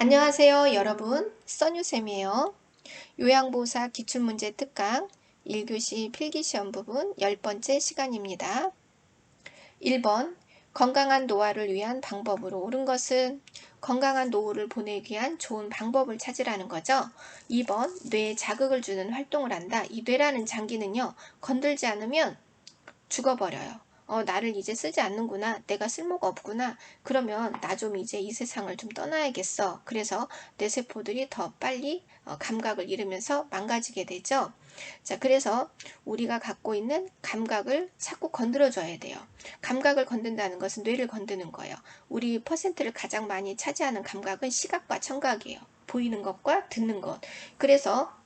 안녕하세요 여러분, 써뉴쌤이에요. 요양보호사 기출문제 특강 1교시 필기시험 부분 10번째 시간입니다. 1번 건강한 노화를 위한 방법으로 옳은 것은 건강한 노후를 보내기 위한 좋은 방법을 찾으라는 거죠. 2번 뇌에 자극을 주는 활동을 한다. 이 뇌라는 장기는요, 건들지 않으면 죽어버려요. 나를 이제 쓰지 않는구나. 내가 쓸모가 없구나. 그러면 나 좀 이제 이 세상을 좀 떠나야겠어. 그래서 뇌세포들이 더 빨리 감각을 잃으면서 망가지게 되죠. 자, 그래서 우리가 갖고 있는 감각을 자꾸 건드려줘야 돼요. 감각을 건든다는 것은 뇌를 건드는 거예요. 우리 퍼센트를 가장 많이 차지하는 감각은 시각과 청각이에요. 보이는 것과 듣는 것. 그래서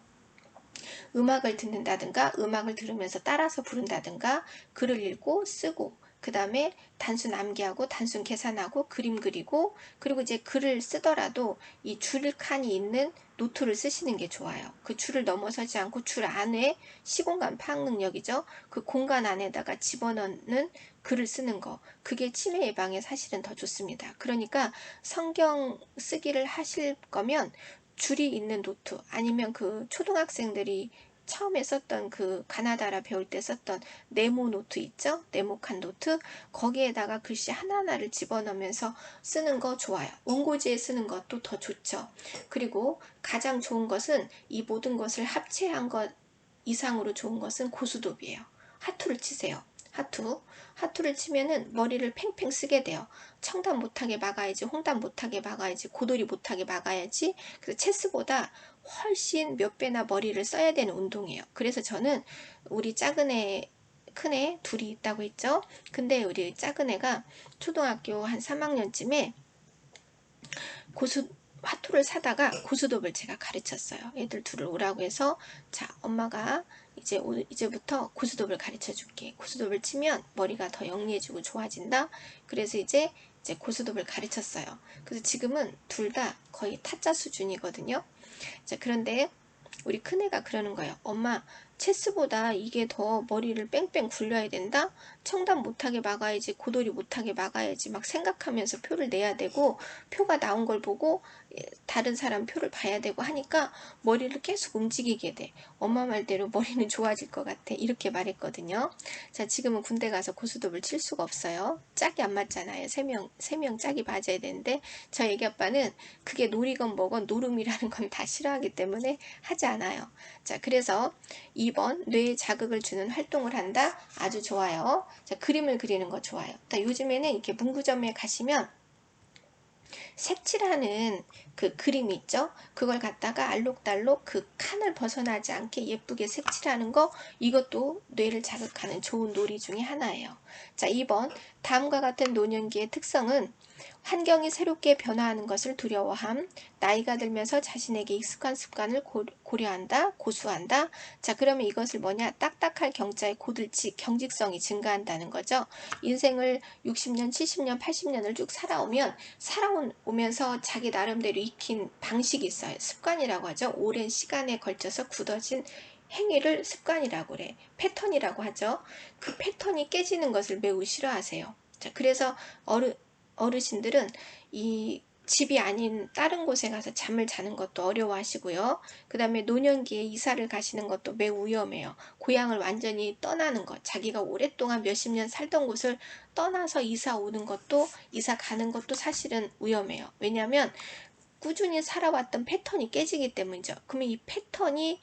음악을 듣는다든가 음악을 들으면서 따라서 부른다든가 글을 읽고 쓰고 그 다음에 단순 암기하고 단순 계산하고 그림 그리고 그리고 이제 글을 쓰더라도 이 줄칸이 있는 노트를 쓰시는 게 좋아요. 그 줄을 넘어서지 않고 줄 안에 시공간 파악 능력이죠. 그 공간 안에다가 집어넣는 글을 쓰는 거, 그게 치매 예방에 사실은 더 좋습니다. 그러니까 성경 쓰기를 하실 거면 줄이 있는 노트, 아니면 그 초등학생들이 처음에 썼던 그 가나다라 배울 때 썼던 네모 노트 있죠? 네모칸 노트, 거기에다가 글씨 하나하나를 집어넣으면서 쓰는 거 좋아요. 원고지에 쓰는 것도 더 좋죠. 그리고 가장 좋은 것은 이 모든 것을 합체한 것 이상으로 좋은 것은 고수톱이에요. 하투를 치세요. 하투를 치면은 머리를 팽팽 쓰게 돼요. 청단 못하게 막아야지, 홍단 못하게 막아야지, 고돌이 못하게 막아야지. 그래서 체스보다 훨씬 몇 배나 머리를 써야 되는 운동이에요. 그래서 저는 우리 작은 애, 큰 애 둘이 있다고 했죠. 근데 우리 작은 애가 초등학교 한 3학년쯤에 화투를 사다가 고수톱을 제가 가르쳤어요. 애들 둘을 오라고 해서, 자, 엄마가 이제부터 고수톱을 가르쳐 줄게. 고수톱을 치면 머리가 더 영리해지고 좋아진다. 그래서 이제 고수톱을 가르쳤어요. 그래서 지금은 둘 다 거의 타짜 수준이거든요. 자, 그런데 우리 큰애가 그러는 거예요. 엄마, 체스보다 이게 더 머리를 뺑뺑 굴려야 된다? 청단 못하게 막아야지, 고돌이 못하게 막아야지 막 생각하면서 표를 내야 되고, 표가 나온 걸 보고 다른 사람 표를 봐야 되고 하니까 머리를 계속 움직이게 돼. 엄마 말대로 머리는 좋아질 것 같아. 이렇게 말했거든요. 자, 지금은 군대 가서 고수톱을 칠 수가 없어요. 짝이 안 맞잖아요. 세 명 짝이 맞아야 되는데, 저 애기 아빠는 그게 놀이건 뭐건 노름이라는 건 다 싫어하기 때문에 하지 않아요. 자, 그래서 2번 뇌에 자극을 주는 활동을 한다. 아주 좋아요. 자, 그림을 그리는 거 좋아요. 요즘에는 이렇게 문구점에 가시면 색칠하는 그 그림 있죠? 그걸 갖다가 알록달록 그 칸을 벗어나지 않게 예쁘게 색칠하는 거, 이것도 뇌를 자극하는 좋은 놀이 중에 하나예요. 자, 2번 다음과 같은 노년기의 특성은 환경이 새롭게 변화하는 것을 두려워함, 나이가 들면서 자신에게 익숙한 습관을 고려한다, 고수한다. 자, 그러면 이것을 뭐냐? 딱딱할 경자의 고들치, 경직성이 증가한다는 거죠. 인생을 60년, 70년, 80년을 쭉 살아오면서 자기 나름대로 익힌 방식이 있어요. 습관이라고 하죠. 오랜 시간에 걸쳐서 굳어진 행위를 습관이라고 그래. 패턴이라고 하죠. 그 패턴이 깨지는 것을 매우 싫어하세요. 자, 그래서 어르신들은 이 집이 아닌 다른 곳에 가서 잠을 자는 것도 어려워하시고요. 그 다음에 노년기에 이사를 가시는 것도 매우 위험해요. 고향을 완전히 떠나는 것, 자기가 오랫동안 몇십 년 살던 곳을 떠나서 이사 오는 것도, 이사 가는 것도 사실은 위험해요. 왜냐하면 꾸준히 살아왔던 패턴이 깨지기 때문이죠. 그러면 이 패턴이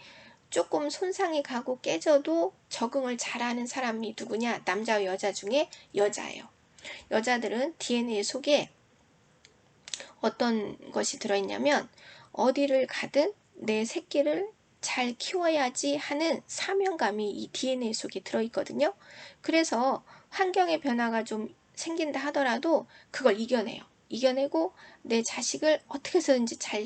조금 손상이 가고 깨져도 적응을 잘하는 사람이 누구냐? 남자와 여자 중에 여자예요. 여자들은 DNA 속에 어떤 것이 들어있냐면, 어디를 가든 내 새끼를 잘 키워야지 하는 사명감이 이 DNA 속에 들어있거든요. 그래서 환경의 변화가 좀 생긴다 하더라도 그걸 이겨내고 내 자식을 어떻게 해서든지 잘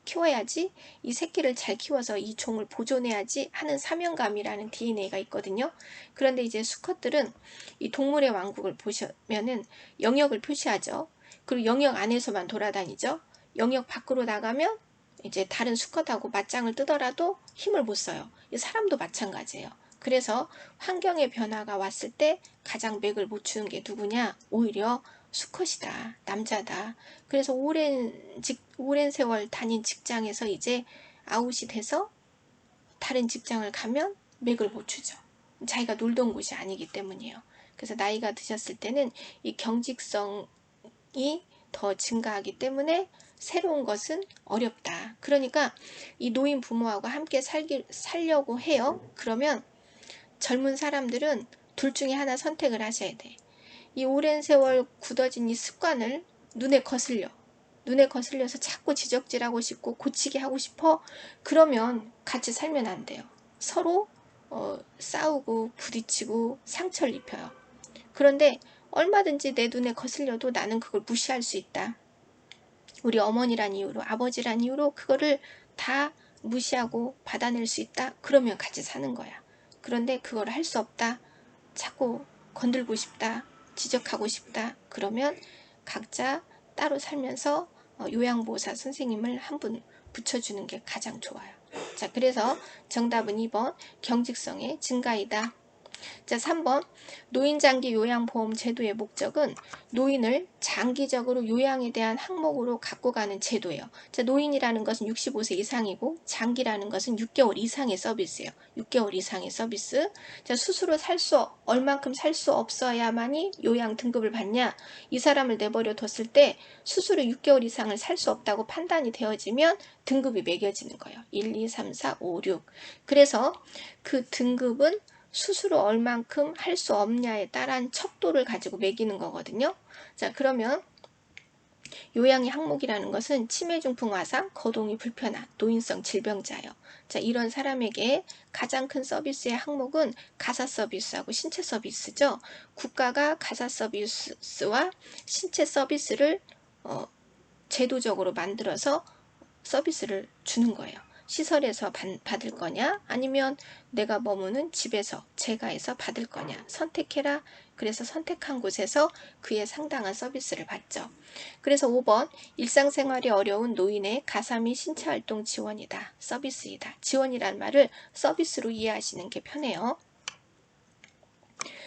키워야지, 이 새끼를 잘 키워서 이 종을 보존해야지 하는 사명감이라는 DNA가 있거든요. 그런데 이제 수컷들은 이 동물의 왕국을 보시면은 영역을 표시하죠. 그리고 영역 안에서만 돌아다니죠. 영역 밖으로 나가면 이제 다른 수컷하고 맞짱을 뜨더라도 힘을 못 써요. 사람도 마찬가지예요. 그래서 환경의 변화가 왔을 때 가장 맥을 못 추는 게 누구냐? 오히려 수컷이다, 남자다. 그래서 오랜 세월 다닌 직장에서 이제 아웃이 돼서 다른 직장을 가면 맥을 못 추죠. 자기가 놀던 곳이 아니기 때문이에요. 그래서 나이가 드셨을 때는 이 경직성이 더 증가하기 때문에 새로운 것은 어렵다. 그러니까 이 노인 부모하고 함께 살려고 해요. 그러면 젊은 사람들은 둘 중에 하나 선택을 하셔야 돼. 이 오랜 세월 굳어진 이 습관을 눈에 거슬려서 자꾸 지적질하고 싶고 고치게 하고 싶어. 그러면 같이 살면 안 돼요. 서로 싸우고 부딪히고 상처를 입혀요. 그런데 얼마든지 내 눈에 거슬려도 나는 그걸 무시할 수 있다. 우리 어머니란 이유로, 아버지란 이유로 그거를 다 무시하고 받아낼 수 있다. 그러면 같이 사는 거야. 그런데 그걸 할 수 없다. 자꾸 건들고 싶다. 지적하고 싶다. 그러면 각자 따로 살면서 요양보호사 선생님을 한 분 붙여주는 게 가장 좋아요. 자, 그래서 정답은 2번 경직성의 증가이다. 자, 3번 노인장기 요양보험 제도의 목적은 노인을 장기적으로 요양에 대한 항목으로 갖고 가는 제도예요. 자, 노인이라는 것은 65세 이상이고 장기라는 것은 6개월 이상의 서비스예요. 6개월 이상의 서비스. 자, 스스로 얼만큼 살 수 없어야만이 요양 등급을 받냐? 이 사람을 내버려 뒀을 때 스스로 6개월 이상을 살 수 없다고 판단이 되어지면 등급이 매겨지는 거예요. 1, 2, 3, 4, 5, 6. 그래서 그 등급은 스스로 얼만큼 할 수 없냐에 따른 척도를 가지고 매기는 거거든요. 자, 그러면 요양의 항목이라는 것은 치매, 중풍, 화상, 거동이 불편한 노인성 질병자예요. 자, 이런 사람에게 가장 큰 서비스의 항목은 가사 서비스하고 신체 서비스죠. 국가가 가사 서비스와 신체 서비스를 제도적으로 만들어서 서비스를 주는 거예요. 시설에서 받을 거냐 아니면 내가 머무는 집에서 재가해서 받을 거냐 선택해라. 그래서 선택한 곳에서 그에 상당한 서비스를 받죠. 그래서 5번 일상생활이 어려운 노인의 가사 및 신체활동 지원이다. 서비스이다. 지원이란 말을 서비스로 이해하시는 게 편해요.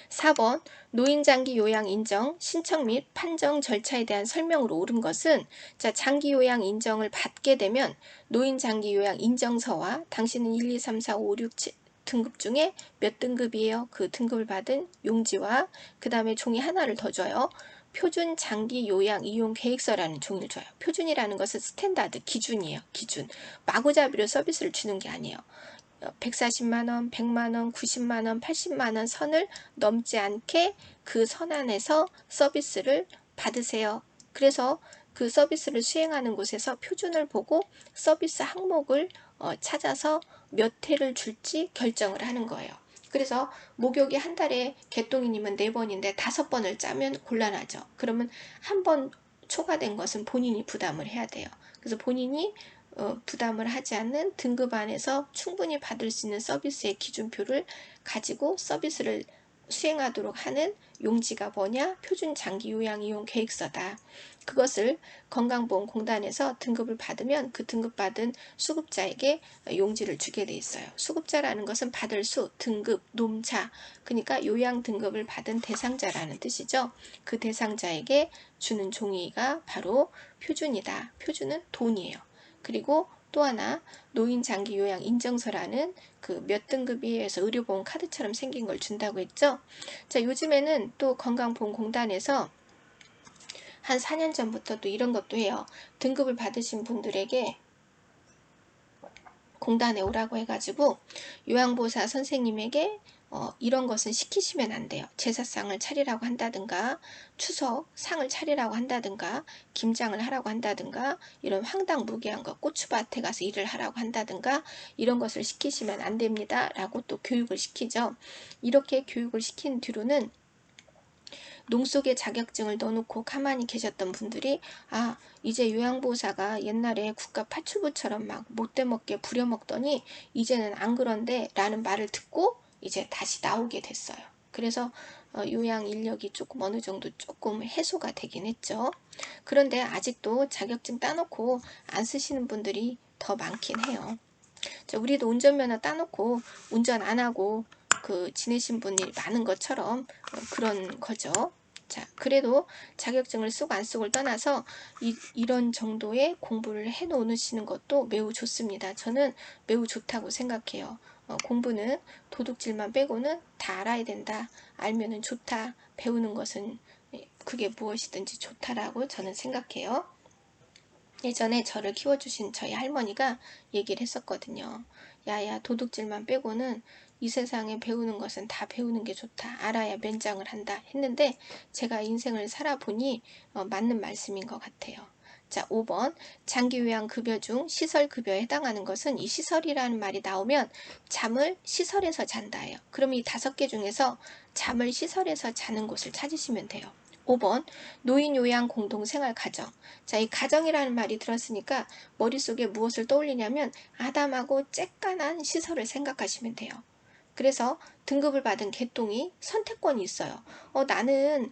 4번 노인장기 요양 인정 신청 및 판정 절차에 대한 설명으로 옳은 것은 자, 장기 요양 인정을 받게 되면 노인장기 요양 인정서와 당신은 1, 2, 3, 4, 5, 6, 7 등급 중에 몇 등급이에요? 그 등급을 받은 용지와 그 다음에 종이 하나를 더 줘요. 표준 장기 요양 이용 계획서라는 종이를 줘요. 표준이라는 것은 스탠다드 기준이에요. 기준. 마구잡이로 서비스를 주는 게 아니에요. 140만원, 100만원, 90만원, 80만원 선을 넘지 않게 그 선 안에서 서비스를 받으세요. 그래서 그 서비스를 수행하는 곳에서 표준을 보고 서비스 항목을 찾아서 몇 회를 줄지 결정을 하는 거예요. 그래서 목욕이 한 달에 개똥이님은 4번인데 5번을 짜면 곤란하죠. 그러면 한 번 초과된 것은 본인이 부담을 해야 돼요. 그래서 본인이 부담을 하지 않는 등급 안에서 충분히 받을 수 있는 서비스의 기준표를 가지고 서비스를 수행하도록 하는 용지가 뭐냐? 표준 장기 요양 이용 계획서다. 그것을 건강보험공단에서 등급을 받으면 그 등급받은 수급자에게 용지를 주게 돼 있어요. 수급자라는 것은 받을 수, 등급, 놈차, 그러니까 요양 등급을 받은 대상자라는 뜻이죠. 그 대상자에게 주는 종이가 바로 표준이다. 표준은 돈이에요. 그리고 또 하나 노인 장기 요양 인정서라는 그 몇 등급이에요 해서 의료보험 카드처럼 생긴 걸 준다고 했죠. 자, 요즘에는 또 건강보험공단에서 한 4년 전부터 또 이런 것도 해요. 등급을 받으신 분들에게 공단에 오라고 해가지고 요양보호사 선생님에게 이런 것은 시키시면 안 돼요. 제사상을 차리라고 한다든가 추석상을 차리라고 한다든가 김장을 하라고 한다든가 이런 황당무계한 것 고추밭에 가서 일을 하라고 한다든가 이런 것을 시키시면 안 됩니다. 라고 또 교육을 시키죠. 이렇게 교육을 시킨 뒤로는 농속에 자격증을 넣어놓고 가만히 계셨던 분들이 아 이제 요양보호사가 옛날에 국가 파출부처럼 막 못돼먹게 부려먹더니 이제는 안 그런데 라는 말을 듣고 이제 다시 나오게 됐어요. 그래서 요양 인력이 조금 어느 정도 조금 해소가 되긴 했죠. 그런데 아직도 자격증 따놓고 안 쓰시는 분들이 더 많긴 해요. 우리도 운전면허 따놓고 운전 안 하고 지내신 분이 많은 것처럼 그런 거죠. 자, 그래도 자격증을 쓰고 안 쓰고를 떠나서 이런 정도의 공부를 해 놓으시는 것도 매우 좋습니다. 저는 매우 좋다고 생각해요. 공부는 도둑질만 빼고는 다 알아야 된다. 알면은 좋다. 배우는 것은 그게 무엇이든지 좋다라고 저는 생각해요. 예전에 저를 키워주신 저희 할머니가 얘기를 했었거든요. 야야, 도둑질만 빼고는 이 세상에 배우는 것은 다 배우는 게 좋다. 알아야 면장을 한다. 했는데 제가 인생을 살아보니 맞는 말씀인 것 같아요. 자, 5번 장기요양급여 중 시설급여에 해당하는 것은 이 시설이라는 말이 나오면 잠을 시설에서 잔다예요. 그럼 이 5개 중에서 잠을 시설에서 자는 곳을 찾으시면 돼요. 5번 노인요양 공동생활가정. 자, 이 가정이라는 말이 들었으니까 머릿속에 무엇을 떠올리냐면 아담하고 쬐깐한 시설을 생각하시면 돼요. 그래서 등급을 받은 개똥이 선택권이 있어요. 나는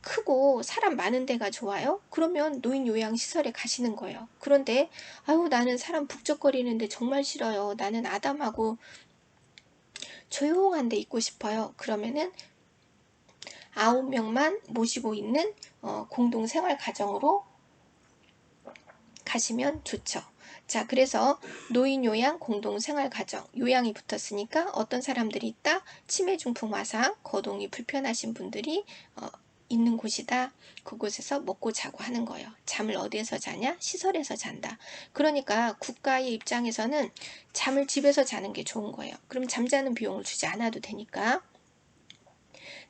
크고 사람 많은 데가 좋아요? 그러면 노인요양시설에 가시는 거예요. 그런데 아유, 나는 사람 북적거리는데 정말 싫어요. 나는 아담하고 조용한 데 있고 싶어요. 그러면은 9명만 모시고 있는 공동생활가정으로 가시면 좋죠. 자, 그래서 노인요양 공동생활가정, 요양이 붙었으니까 어떤 사람들이 있다? 치매, 중풍, 화상, 거동이 불편하신 분들이 있는 곳이다. 그곳에서 먹고 자고 하는 거예요. 잠을 어디에서 자냐? 시설에서 잔다. 그러니까 국가의 입장에서는 잠을 집에서 자는 게 좋은 거예요. 그럼 잠자는 비용을 주지 않아도 되니까.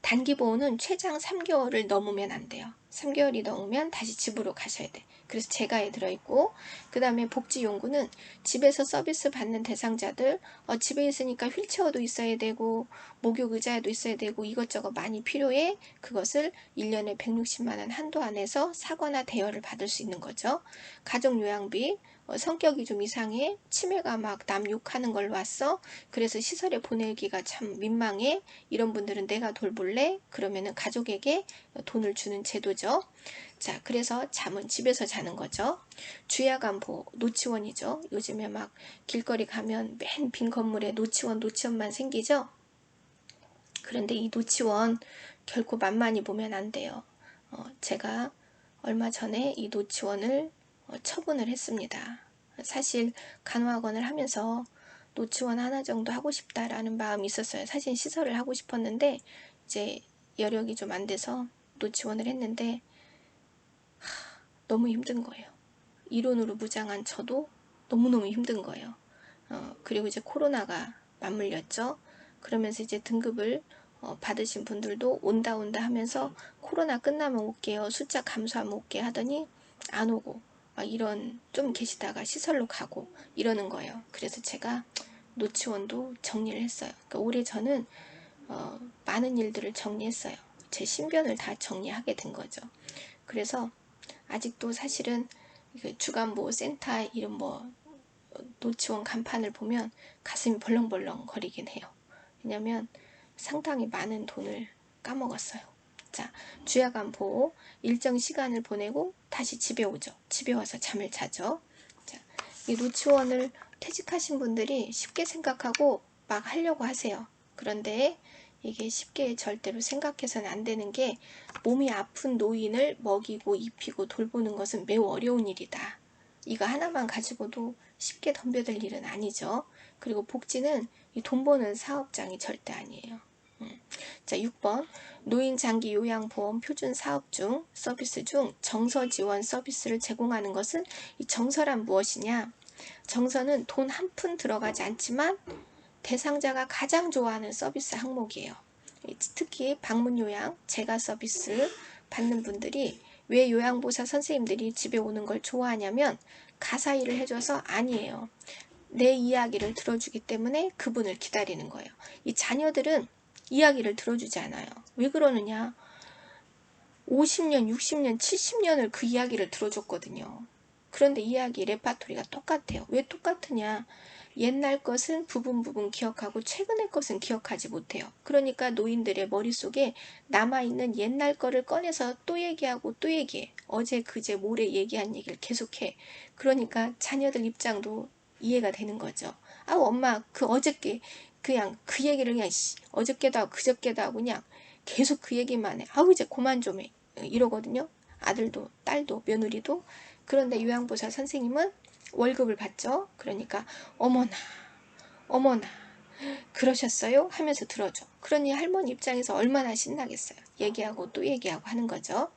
단기보호는 최장 3개월을 넘으면 안 돼요. 3개월이 넘으면 다시 집으로 가셔야 돼. 그래서 재가에 들어있고, 그 다음에 복지용구는 집에서 서비스 받는 대상자들, 집에 있으니까 휠체어도 있어야 되고 목욕 의자도 있어야 되고 이것저것 많이 필요해. 그것을 1년에 160만 원 한도 안에서 사거나 대여를 받을 수 있는 거죠. 가족요양비, 성격이 좀 이상해. 치매가 막 남 욕하는 걸로 왔어. 그래서 시설에 보내기가 참 민망해. 이런 분들은 내가 돌볼래? 그러면은 가족에게 돈을 주는 제도죠. 자, 그래서 잠은 집에서 자는 거죠. 주야간보, 노치원이죠. 요즘에 막 길거리 가면 맨 빈 건물에 노치원만 생기죠. 그런데 이 노치원 결코 만만히 보면 안 돼요. 제가 얼마 전에 이 노치원을 처분을 했습니다. 사실 간호학원을 하면서 노치원 하나 정도 하고 싶다라는 마음이 있었어요. 사실 시설을 하고 싶었는데 이제 여력이 좀 안 돼서 노치원을 했는데 너무 힘든 거예요. 이론으로 무장한 저도 너무너무 힘든 거예요. 그리고 이제 코로나가 맞물렸죠. 그러면서 이제 등급을 받으신 분들도 온다 하면서 코로나 끝나면 올게요. 숫자 감소하면 올게 하더니 안 오고 막 이런 좀 계시다가 시설로 가고 이러는 거예요. 그래서 제가 노치원도 정리를 했어요. 그러니까 올해 저는 많은 일들을 정리했어요. 제 신변을 다 정리하게 된 거죠. 그래서 아직도 사실은 주간보호센터 이런 노치원 간판을 보면 가슴이 벌렁벌렁 거리긴 해요. 왜냐면 상당히 많은 돈을 까먹었어요. 자, 주야간 보호 일정 시간을 보내고 다시 집에 오죠. 집에 와서 잠을 자죠. 자, 이 노치원을 퇴직하신 분들이 쉽게 생각하고 막 하려고 하세요. 그런데 이게 쉽게 절대로 생각해서는 안 되는 게 몸이 아픈 노인을 먹이고 입히고 돌보는 것은 매우 어려운 일이다. 이거 하나만 가지고도 쉽게 덤벼들 일은 아니죠. 그리고 복지는 돈 버는 사업장이 절대 아니에요. 자, 6번 노인장기요양보험 표준 사업 중 서비스 중 정서 지원 서비스를 제공하는 것은 이 정서란 무엇이냐? 정서는 돈 한 푼 들어가지 않지만 대상자가 가장 좋아하는 서비스 항목이에요. 특히 방문요양, 재가 서비스 받는 분들이 왜 요양보사 선생님들이 집에 오는 걸 좋아하냐면 가사 일을 해줘서 아니에요. 내 이야기를 들어주기 때문에 그분을 기다리는 거예요. 이 자녀들은 이야기를 들어주지 않아요. 왜 그러느냐? 50년, 60년, 70년을 그 이야기를 들어줬거든요. 그런데 이야기 레파토리가 똑같아요. 왜 똑같으냐? 옛날 것은 부분 기억하고 최근의 것은 기억하지 못해요. 그러니까 노인들의 머릿속에 남아있는 옛날 거를 꺼내서 또 얘기하고 또 얘기해. 어제 그제 모레 얘기한 얘기를 계속해. 그러니까 자녀들 입장도 이해가 되는 거죠. 아, 엄마 그 어저께 그냥 그 얘기를 그냥 어저께도 하고 그저께도 하고 그냥 계속 그 얘기만 해. 아우 이제 그만 좀 해. 이러거든요. 아들도 딸도 며느리도. 그런데 요양보살 선생님은 월급을 받죠. 그러니까 어머나 어머나 그러셨어요? 하면서 들어줘. 그러니 할머니 입장에서 얼마나 신나겠어요. 얘기하고 또 얘기하고 하는 거죠.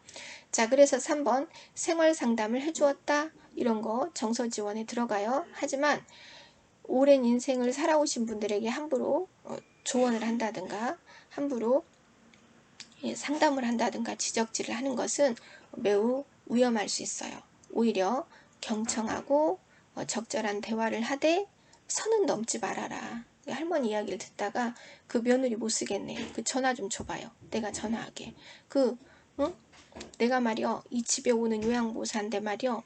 자, 그래서 3번 생활 상담을 해주었다. 이런 거 정서 지원에 들어가요. 하지만 오랜 인생을 살아오신 분들에게 함부로 조언을 한다든가 함부로 상담을 한다든가 지적질을 하는 것은 매우 위험할 수 있어요. 오히려 경청하고 적절한 대화를 하되 선은 넘지 말아라. 할머니 이야기를 듣다가 그 며느리 못 쓰겠네. 그 전화 좀 줘봐요. 내가 전화하게. 응? 내가 말이여 이 집에 오는 요양보호사인데 말이여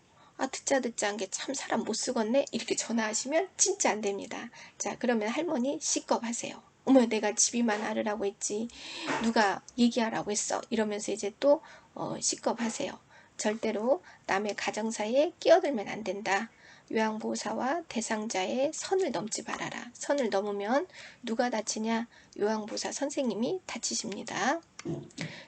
듣자 한 게 참 사람 못 쓰겠네. 이렇게 전화하시면 진짜 안 됩니다. 자, 그러면 할머니 시겁하세요. 어머 내가 집이만 알으라고 했지 누가 얘기하라고 했어 이러면서 이제 또 시겁하세요. 절대로 남의 가정사에 끼어들면 안 된다. 요양보호사와 대상자의 선을 넘지 말아라. 선을 넘으면 누가 다치냐? 요양보호사 선생님이 다치십니다.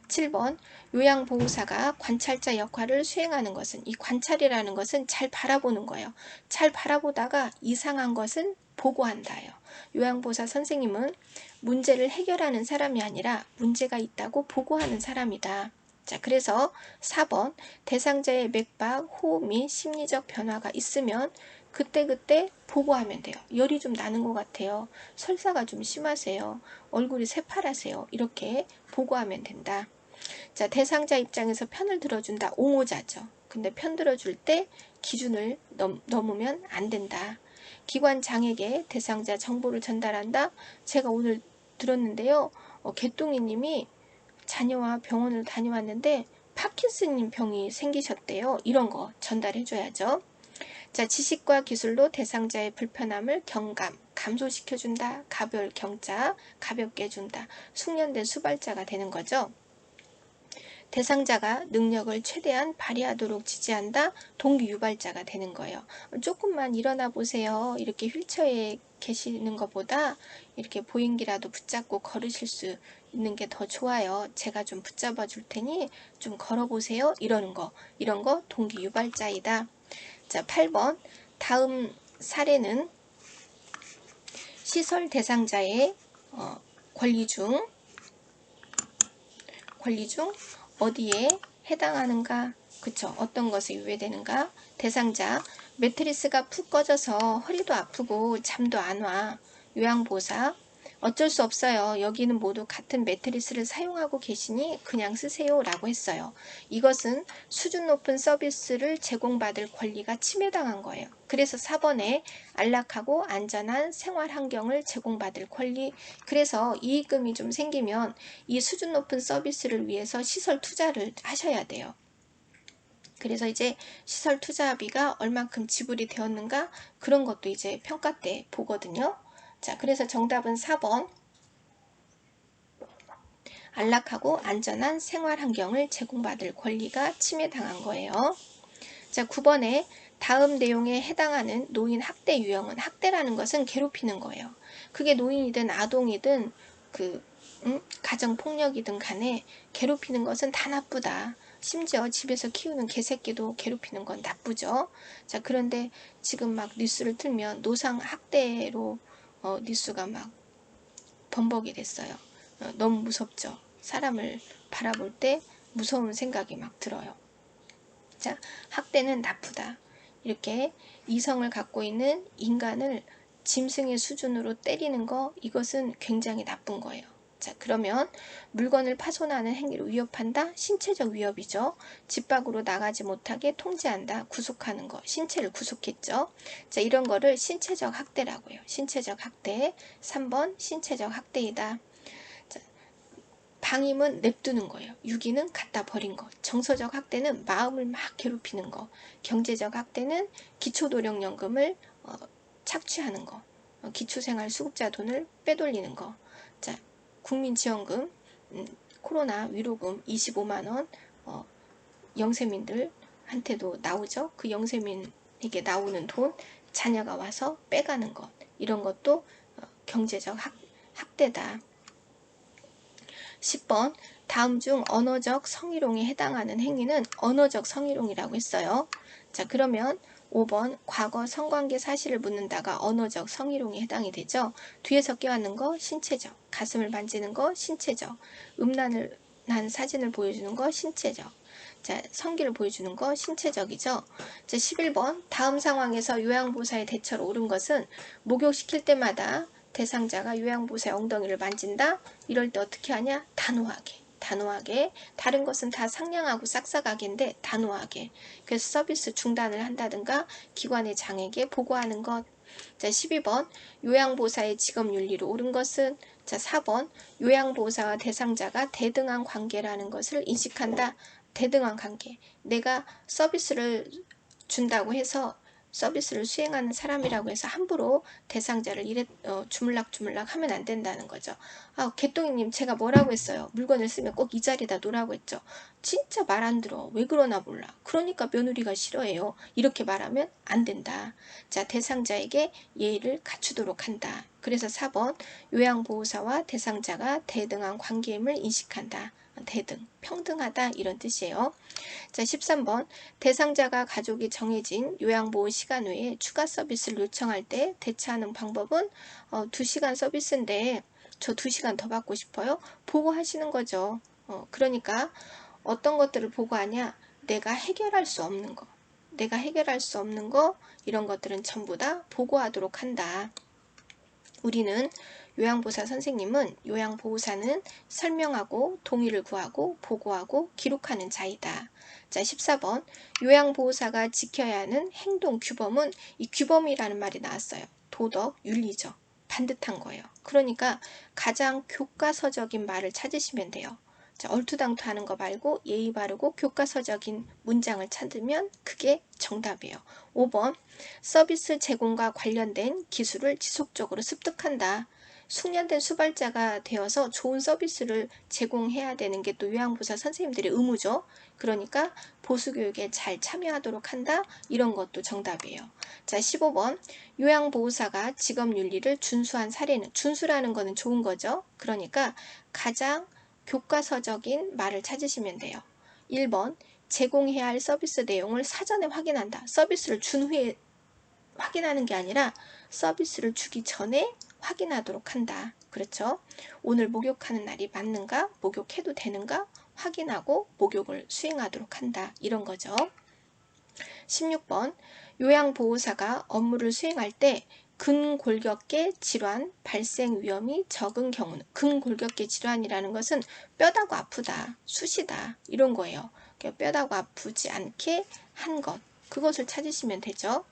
7번 요양보호사가 관찰자 역할을 수행하는 것은 이 관찰이라는 것은 잘 바라보는 거예요. 잘 바라보다가 이상한 것은 보고한다요. 요양보호사 선생님은 문제를 해결하는 사람이 아니라 문제가 있다고 보고하는 사람이다. 자, 그래서 4번 대상자의 맥박, 호흡 및 심리적 변화가 있으면 그때그때 보고하면 돼요. 열이 좀 나는 것 같아요. 설사가 좀 심하세요. 얼굴이 새파라세요. 이렇게 보고하면 된다. 자, 대상자 입장에서 편을 들어준다. 옹호자죠. 근데 편 들어줄 때 기준을 넘으면 안 된다. 기관장에게 대상자 정보를 전달한다. 제가 오늘 들었는데요. 개똥이님이 자녀와 병원을 다녀왔는데 파킨슨님 병이 생기셨대요. 이런 거 전달해줘야죠. 자, 지식과 기술로 대상자의 불편함을 감소시켜준다. 가별 경자, 가볍게 해준다. 숙련된 수발자가 되는 거죠. 대상자가 능력을 최대한 발휘하도록 지지한다. 동기유발자가 되는 거예요. 조금만 일어나 보세요. 이렇게 휠체어에 계시는 것보다 이렇게 보행기라도 붙잡고 걸으실 수 있는 게 더 좋아요. 제가 좀 붙잡아 줄 테니 좀 걸어보세요. 이런 거 동기유발자이다. 자, 8번 다음 사례는 시설 대상자의 권리 중 어디에 해당하는가? 그쵸? 어떤 것에 유예되는가? 대상자 매트리스가 푹 꺼져서 허리도 아프고 잠도 안 와. 요양보호사 어쩔 수 없어요. 여기는 모두 같은 매트리스를 사용하고 계시니 그냥 쓰세요 라고 했어요. 이것은 수준 높은 서비스를 제공받을 권리가 침해당한 거예요. 그래서 4번에 안락하고 안전한 생활 환경을 제공받을 권리. 그래서 이익금이 좀 생기면 이 수준 높은 서비스를 위해서 시설 투자를 하셔야 돼요. 그래서 이제 시설 투자비가 얼만큼 지불이 되었는가 그런 것도 이제 평가 때 보거든요. 자, 그래서 정답은 4번 안락하고 안전한 생활 환경을 제공받을 권리가 침해당한 거예요. 자, 9번에 다음 내용에 해당하는 노인 학대 유형은 학대라는 것은 괴롭히는 거예요. 그게 노인이든 아동이든 가정폭력이든 간에 괴롭히는 것은 다 나쁘다. 심지어 집에서 키우는 개새끼도 괴롭히는 건 나쁘죠. 자, 그런데 지금 막 뉴스를 틀면 노상 학대로 뉴스가 막 범벅이 됐어요. 너무 무섭죠. 사람을 바라볼 때 무서운 생각이 막 들어요. 자, 학대는 나쁘다. 이렇게 이성을 갖고 있는 인간을 짐승의 수준으로 때리는 거 이것은 굉장히 나쁜 거예요. 자, 그러면 물건을 파손하는 행위로 위협한다. 신체적 위협이죠. 집 밖으로 나가지 못하게 통제한다. 구속하는 거. 신체를 구속했죠. 자, 이런 거를 신체적 학대라고 해요. 신체적 학대. 3번 신체적 학대이다. 자, 방임은 냅두는 거예요. 유기는 갖다 버린 거. 정서적 학대는 마음을 막 괴롭히는 거. 경제적 학대는 기초노령연금을 착취하는 거. 기초생활수급자 돈을 빼돌리는 거. 자, 국민지원금, 코로나 위로금 25만원 영세민들한테도 나오죠. 그 영세민에게 나오는 돈 자녀가 와서 빼가는 것. 이런 것도 경제적 학대다. 10번 다음 중 언어적 성희롱에 해당하는 행위는 언어적 성희롱이라고 했어요. 자, 그러면 5번 과거 성관계 사실을 묻는다가 언어적 성희롱에 해당이 되죠. 뒤에서 껴안는 거 신체적, 가슴을 만지는 거 신체적, 음란을 한 사진을 보여주는 거 신체적, 자, 성기를 보여주는 거 신체적이죠. 자, 11번 다음 상황에서 요양보호사의 대처로 옳은 것은 목욕시킬 때마다 대상자가 요양보호사의 엉덩이를 만진다. 이럴 때 어떻게 하냐? 단호하게. 다른 것은 다 상냥하고 싹싹하게인데 단호하게. 그래서 서비스 중단을 한다든가 기관의 장에게 보고하는 것. 자, 12번 요양보호사의 직업윤리로 옳은 것은 자, 4번 요양보호사와 대상자가 대등한 관계라는 것을 인식한다. 대등한 관계. 내가 서비스를 준다고 해서 서비스를 수행하는 사람이라고 해서 함부로 대상자를 주물락주물락 하면 안 된다는 거죠. 개똥이님 제가 뭐라고 했어요? 물건을 쓰면 꼭 이 자리에다 놓으라고 했죠. 진짜 말 안 들어. 왜 그러나 몰라. 그러니까 며느리가 싫어해요. 이렇게 말하면 안 된다. 자, 대상자에게 예의를 갖추도록 한다. 그래서 4번 요양보호사와 대상자가 대등한 관계임을 인식한다. 대등, 평등하다 이런 뜻이에요. 자, 13번 대상자가 가족이 정해진 요양보호 시간 외에 추가 서비스를 요청할 때 대처하는 방법은 2시간 서비스인데 저 2시간 더 받고 싶어요. 보고하시는 거죠. 그러니까 어떤 것들을 보고하냐? 내가 해결할 수 없는 거. 이런 것들은 전부 다 보고하도록 한다. 우리는 요양보호사 선생님은 요양보호사는 설명하고 동의를 구하고 보고하고 기록하는 자이다. 자, 14번 요양보호사가 지켜야 하는 행동 규범은 이 규범이라는 말이 나왔어요. 도덕, 윤리죠. 반듯한 거예요. 그러니까 가장 교과서적인 말을 찾으시면 돼요. 자, 얼토당토 하는 거 말고 예의 바르고 교과서적인 문장을 찾으면 그게 정답이에요. 5번 서비스 제공과 관련된 기술을 지속적으로 습득한다. 숙련된 수발자가 되어서 좋은 서비스를 제공해야 되는 게 또 요양보호사 선생님들의 의무죠. 그러니까 보수교육에 잘 참여하도록 한다. 이런 것도 정답이에요. 자, 15번 요양보호사가 직업윤리를 준수한 사례는, 준수라는 거는 좋은 거죠. 그러니까 가장 교과서적인 말을 찾으시면 돼요. 1번 제공해야 할 서비스 내용을 사전에 확인한다. 서비스를 준 후에 확인하는 게 아니라 서비스를 주기 전에 확인하도록 한다. 그렇죠? 오늘 목욕하는 날이 맞는가? 목욕해도 되는가? 확인하고 목욕을 수행하도록 한다. 이런 거죠. 16번 요양보호사가 업무를 수행할 때 근골격계 질환 발생 위험이 적은 경우는, 근골격계 질환이라는 것은 뼈다고 아프다, 쑤시다 이런 거예요. 뼈다고 아프지 않게 한 것, 그것을 찾으시면 되죠.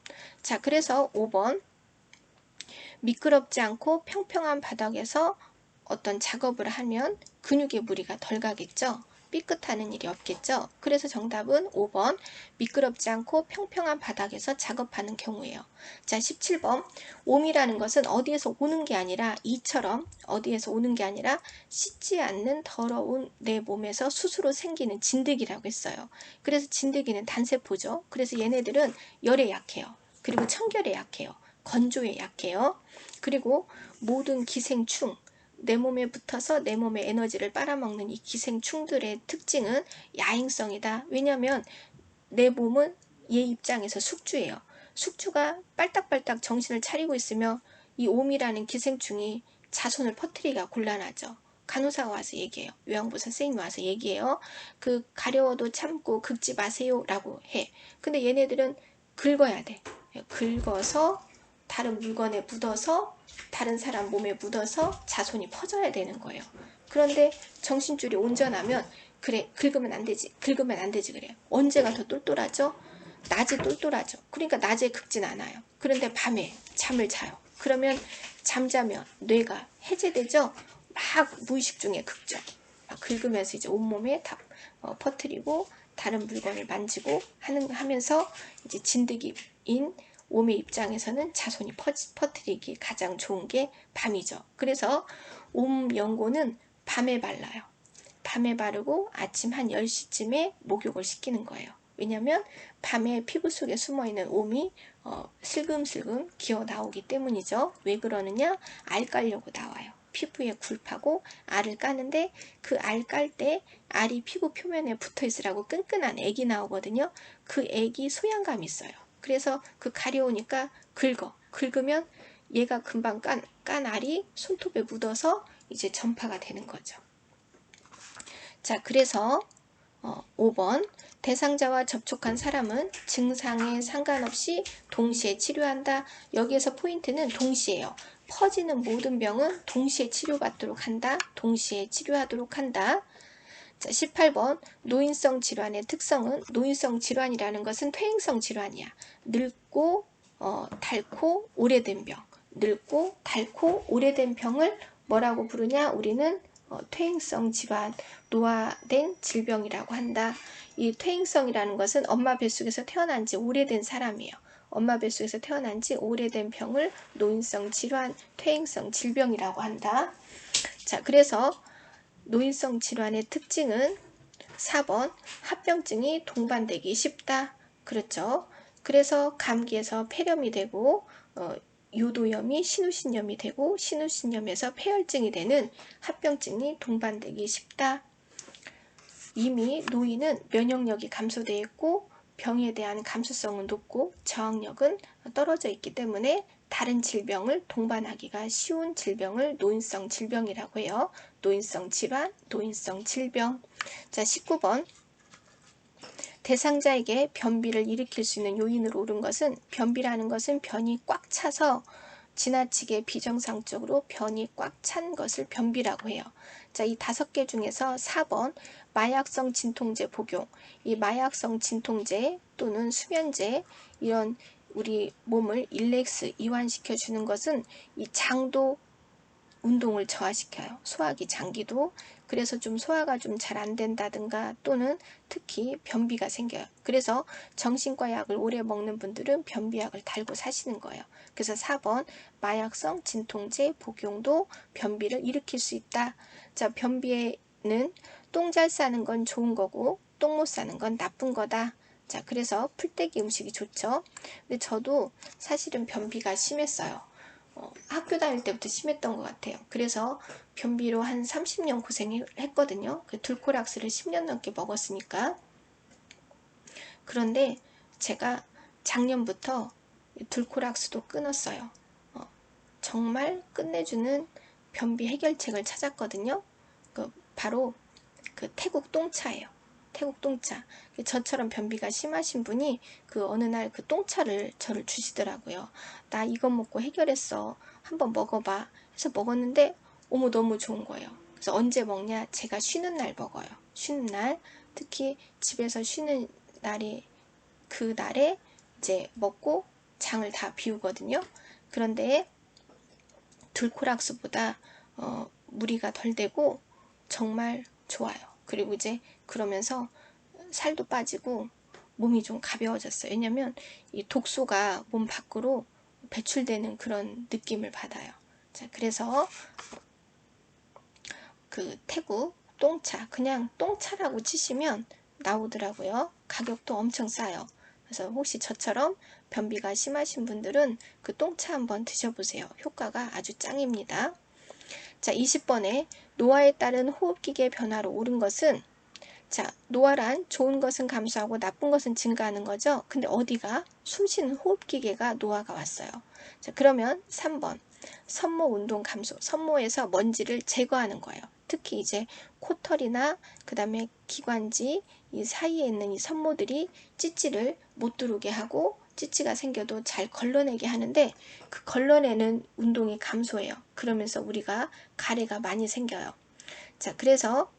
자, 그래서 5번 미끄럽지 않고 평평한 바닥에서 어떤 작업을 하면 근육의 무리가 덜 가겠죠. 삐끗하는 일이 없겠죠. 그래서 정답은 5번 미끄럽지 않고 평평한 바닥에서 작업하는 경우예요. 자, 17번 옴이라는 것은 어디에서 오는 게 아니라 이처럼 어디에서 오는 게 아니라 씻지 않는 더러운 내 몸에서 스스로 생기는 진드기라고 했어요. 그래서 진드기는 단세포죠. 그래서 얘네들은 열에 약해요. 그리고 청결에 약해요. 건조에 약해요. 그리고 모든 기생충, 내 몸에 붙어서 내 몸의 에너지를 빨아먹는 이 기생충들의 특징은 야행성이다. 왜냐하면 내 몸은 얘 입장에서 숙주예요. 숙주가 빨딱빨딱 정신을 차리고 있으며 이 옴이라는 기생충이 자손을 퍼뜨리기가 곤란하죠. 간호사가 와서 얘기해요. 요양보호사 선생님이 와서 얘기해요. 그 가려워도 참고 긁지 마세요 라고 해. 근데 얘네들은 긁어야 돼. 긁어서 다른 물건에 묻어서 다른 사람 몸에 묻어서 자손이 퍼져야 되는 거예요. 그런데 정신줄이 온전하면 그래 긁으면 안 되지 그래요. 언제가 더 똘똘하죠? 낮에 똘똘하죠. 그러니까 낮에 긁진 않아요. 그런데 밤에 잠을 자요. 그러면 잠자면 뇌가 해제되죠. 막 무의식 중에 긁죠. 막 긁으면서 이제 온몸에 다 퍼뜨리고 다른 물건을 만지고 하면서 이제 진드기인 옴의 입장에서는 자손이 퍼뜨리기 가장 좋은 게 밤이죠. 그래서 옴 연고는 밤에 발라요. 밤에 바르고 아침 한 10시쯤에 목욕을 시키는 거예요. 왜냐하면 밤에 피부 속에 숨어있는 옴이 슬금슬금 기어 나오기 때문이죠. 왜 그러느냐? 알 깔려고 나와요. 피부에 굴파고 알을 까는데 그 알 깔 때 알이 피부 표면에 붙어 있으라고 끈끈한 액이 나오거든요. 그 액이 소양감이 있어요. 그래서 그 가려우니까 긁으면 얘가 금방 깐 알이 손톱에 묻어서 이제 전파가 되는 거죠. 자, 그래서 5번 대상자와 접촉한 사람은 증상에 상관없이 동시에 치료한다. 여기에서 포인트는 동시에요. 퍼지는 모든 병은 동시에 치료받도록 한다. 동시에 치료하도록 한다. 자, 18번 노인성 질환의 특성은 노인성 질환이라는 것은 퇴행성 질환이야. 늙고 닳고 오래된 병. 늙고 닳고 오래된 병을 뭐라고 부르냐? 우리는 퇴행성 질환, 노화된 질병이라고 한다. 이 퇴행성이라는 것은 엄마 뱃속에서 태어난 지 오래된 사람이에요. 엄마 뱃속에서 태어난 지 오래된 병을 노인성 질환, 퇴행성 질병이라고 한다. 자, 그래서 노인성 질환의 특징은 4번 합병증이 동반되기 쉽다. 그렇죠. 그래서 감기에서 폐렴이 되고 요도염이 신우신염이 되고 신우신염에서 폐혈증이 되는 합병증이 동반되기 쉽다. 이미 노인은 면역력이 감소되어 있고 병에 대한 감수성은 높고 저항력은 떨어져 있기 때문에 다른 질병을 동반하기가 쉬운 질병을 노인성 질병이라고 해요. 노인성 질환, 노인성 질병. 자, 19번 대상자에게 변비를 일으킬 수 있는 요인으로 오른 것은 변비라는 것은 변이 꽉 차서 지나치게 비정상적으로 변이 꽉 찬 것을 변비라고 해요. 자, 이 5개 중에서 4번 마약성 진통제 복용. 이 마약성 진통제 또는 수면제 이런 우리 몸을 일렉스 이완시켜 주는 것은 이 장도 운동을 저하시켜요. 소화기 장기도. 그래서 좀 소화가 좀 잘 안 된다든가 또는 특히 변비가 생겨요. 그래서 정신과 약을 오래 먹는 분들은 변비약을 달고 사시는 거예요. 그래서 4번 마약성 진통제 복용도 변비를 일으킬 수 있다. 자, 변비에는 똥 잘 싸는 건 좋은 거고 똥 못 싸는 건 나쁜 거다. 자, 그래서 풀떼기 음식이 좋죠. 근데 저도 사실은 변비가 심했어요. 학교 다닐 때부터 심했던 것 같아요. 그래서 변비로 한 30년 고생했거든요. 그 둘코락스를 10년 넘게 먹었으니까. 그런데 제가 작년부터 둘코락스도 끊었어요. 정말 끝내주는 변비 해결책을 찾았거든요. 바로 그 태국 똥차예요. 태국 똥차. 저처럼 변비가 심하신 분이 그 어느 날 그 똥차를 저를 주시더라고요. 나 이거 먹고 해결했어. 한번 먹어봐. 해서 먹었는데 어머 너무 좋은 거예요. 그래서 언제 먹냐? 제가 쉬는 날 먹어요. 쉬는 날. 특히 집에서 쉬는 날이 그 날에 이제 먹고 장을 다 비우거든요. 그런데 둘코락스보다 무리가 덜 되고 정말 좋아요. 그리고 이제 그러면서 살도 빠지고 몸이 좀 가벼워졌어요. 왜냐면 이 독소가 몸 밖으로 배출되는 그런 느낌을 받아요. 자, 그래서 그 태국 똥차, 그냥 똥차라고 치시면 나오더라고요. 가격도 엄청 싸요. 그래서 혹시 저처럼 변비가 심하신 분들은 그 똥차 한번 드셔보세요. 효과가 아주 짱입니다. 자, 20번에 노화에 따른 호흡기계 변화로 오른 것은, 자, 노화란 좋은 것은 감소하고 나쁜 것은 증가하는 거죠. 근데 어디가? 숨쉬는 호흡기계가 노화가 왔어요. 자, 그러면 3번 섬모 운동 감소. 섬모에서 먼지를 제거하는 거예요. 특히 이제 코털이나 그 다음에 기관지 이 사이에 있는 이 섬모들이 찌찌를 못 들어오게 하고 찌찌가 생겨도 잘 걸러내게 하는데 그 걸러내는 운동이 감소해요. 그러면서 우리가 가래가 많이 생겨요. 자, 그래서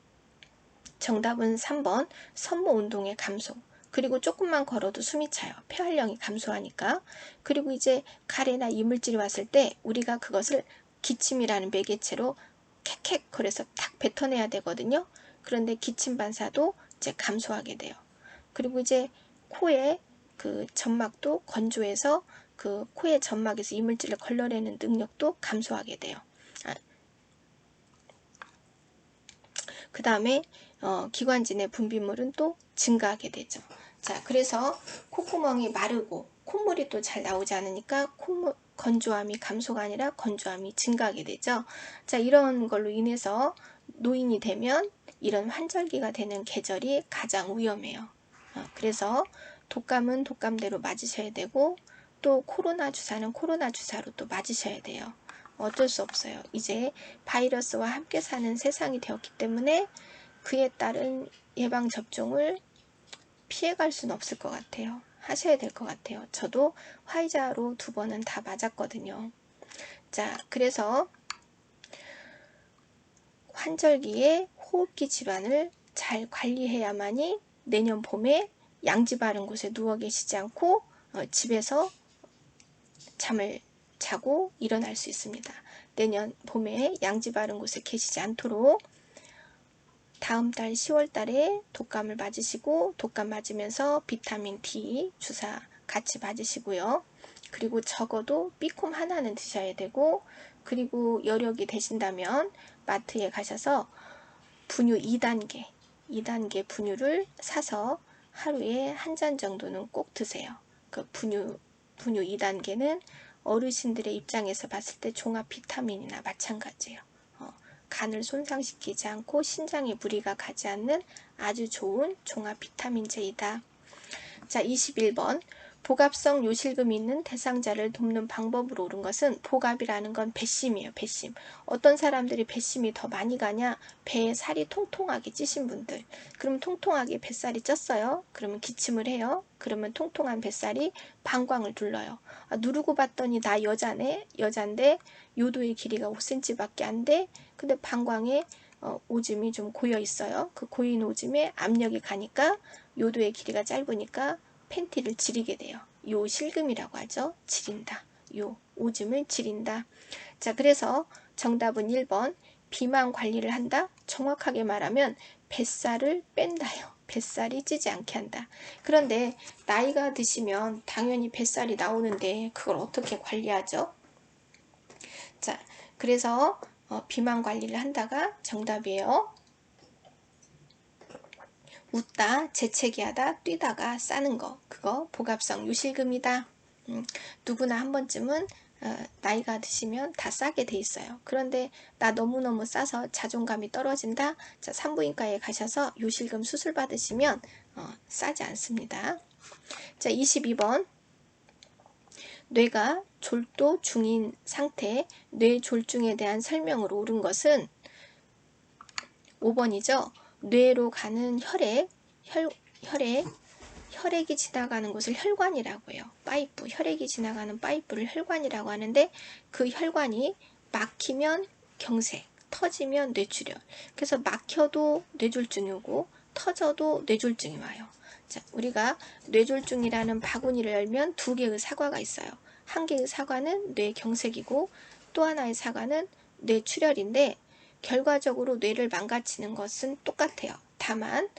정답은 3번 섬모 운동의 감소. 그리고 조금만 걸어도 숨이 차요. 폐활량이 감소하니까. 그리고 이제 가래나 이물질이 왔을 때 우리가 그것을 기침이라는 매개체로 캑캑 거려서 탁 뱉어내야 되거든요. 그런데 기침 반사도 이제 감소하게 돼요. 그리고 이제 코에 그 점막도 건조해서 그 코의 점막에서 이물질을 걸러내는 능력도 감소하게 돼요. 그 다음에 기관지 내 분비물은 또 증가하게 되죠. 자, 그래서 콧구멍이 마르고 콧물이 또 잘 나오지 않으니까 건조함이 감소가 아니라 건조함이 증가하게 되죠. 자, 이런 걸로 인해서 노인이 되면 이런 환절기가 되는 계절이 가장 위험해요. 그래서 독감은 독감대로 맞으셔야 되고, 또 코로나 주사는 코로나 주사로 또 맞으셔야 돼요. 어쩔 수 없어요. 이제 바이러스와 함께 사는 세상이 되었기 때문에 그에 따른 예방접종을 피해갈 수는 없을 것 같아요. 하셔야 될 것 같아요. 저도 화이자로 2번은 다 맞았거든요. 자, 그래서 환절기에 호흡기 질환을 잘 관리해야만이 내년 봄에 양지 바른 곳에 누워 계시지 않고 집에서 잠을 자고 일어날 수 있습니다. 내년 봄에 양지 바른 곳에 계시지 않도록 다음 달 10월 달에 독감을 맞으시고, 독감 맞으면서 비타민 D 주사 같이 맞으시고요. 그리고 적어도 B콤 하나는 드셔야 되고, 그리고 여력이 되신다면 마트에 가셔서 분유 2단계 분유를 사서 하루에 한 잔 정도는 꼭 드세요. 그 분유 2단계는 어르신들의 입장에서 봤을 때 종합 비타민이나 마찬가지예요. 간을 손상시키지 않고 신장에 무리가 가지 않는 아주 좋은 종합 비타민제이다. 자, 21번. 복압성 요실금이 있는 대상자를 돕는 방법으로 옳은 것은, 복압이라는 건 배심이에요. 배심. 어떤 사람들이 배심이 더 많이 가냐? 배에 살이 통통하게 찌신 분들. 그럼 통통하게 뱃살이 쪘어요. 그러면 기침을 해요. 그러면 통통한 뱃살이 방광을 눌러요. 누르고 봤더니 나 여잔데 요도의 길이가 5cm밖에 안 돼. 근데 방광에 오줌이 좀 고여 있어요. 그 고인 오줌에 압력이 가니까 요도의 길이가 짧으니까 팬티를 지리게 돼요. 요실금이라고 하죠. 지린다. 요 오줌을 지린다. 자, 그래서 정답은 1번. 비만 관리를 한다. 정확하게 말하면 뱃살을 뺀다요. 뱃살이 찌지 않게 한다. 그런데 나이가 드시면 당연히 뱃살이 나오는데 그걸 어떻게 관리하죠? 자, 그래서 비만 관리를 한다가 정답이에요. 웃다, 재채기하다, 뛰다가 싸는 거, 그거 복압성 요실금이다. 누구나 한 번쯤은 나이가 드시면 다 싸게 돼 있어요. 그런데 나 너무너무 싸서 자존감이 떨어진다. 자, 산부인과에 가셔서 요실금 수술 받으시면 싸지 않습니다. 자, 22번. 뇌가 졸도 중인 상태, 뇌졸중에 대한 설명으로 옳은 것은 5번이죠. 뇌로 가는 혈액이 지나가는 곳을 혈관이라고 해요. 파이프, 혈액이 지나가는 파이프를 혈관이라고 하는데, 그 혈관이 막히면 경색, 터지면 뇌출혈. 그래서 막혀도 뇌졸중이 오고 터져도 뇌졸중이 와요. 자, 우리가 뇌졸중이라는 바구니를 열면 2개의 사과가 있어요. 한 개의 사과는 뇌경색이고 또 하나의 사과는 뇌출혈인데, 결과적으로 뇌를 망가뜨리는 것은 똑같아요. 다만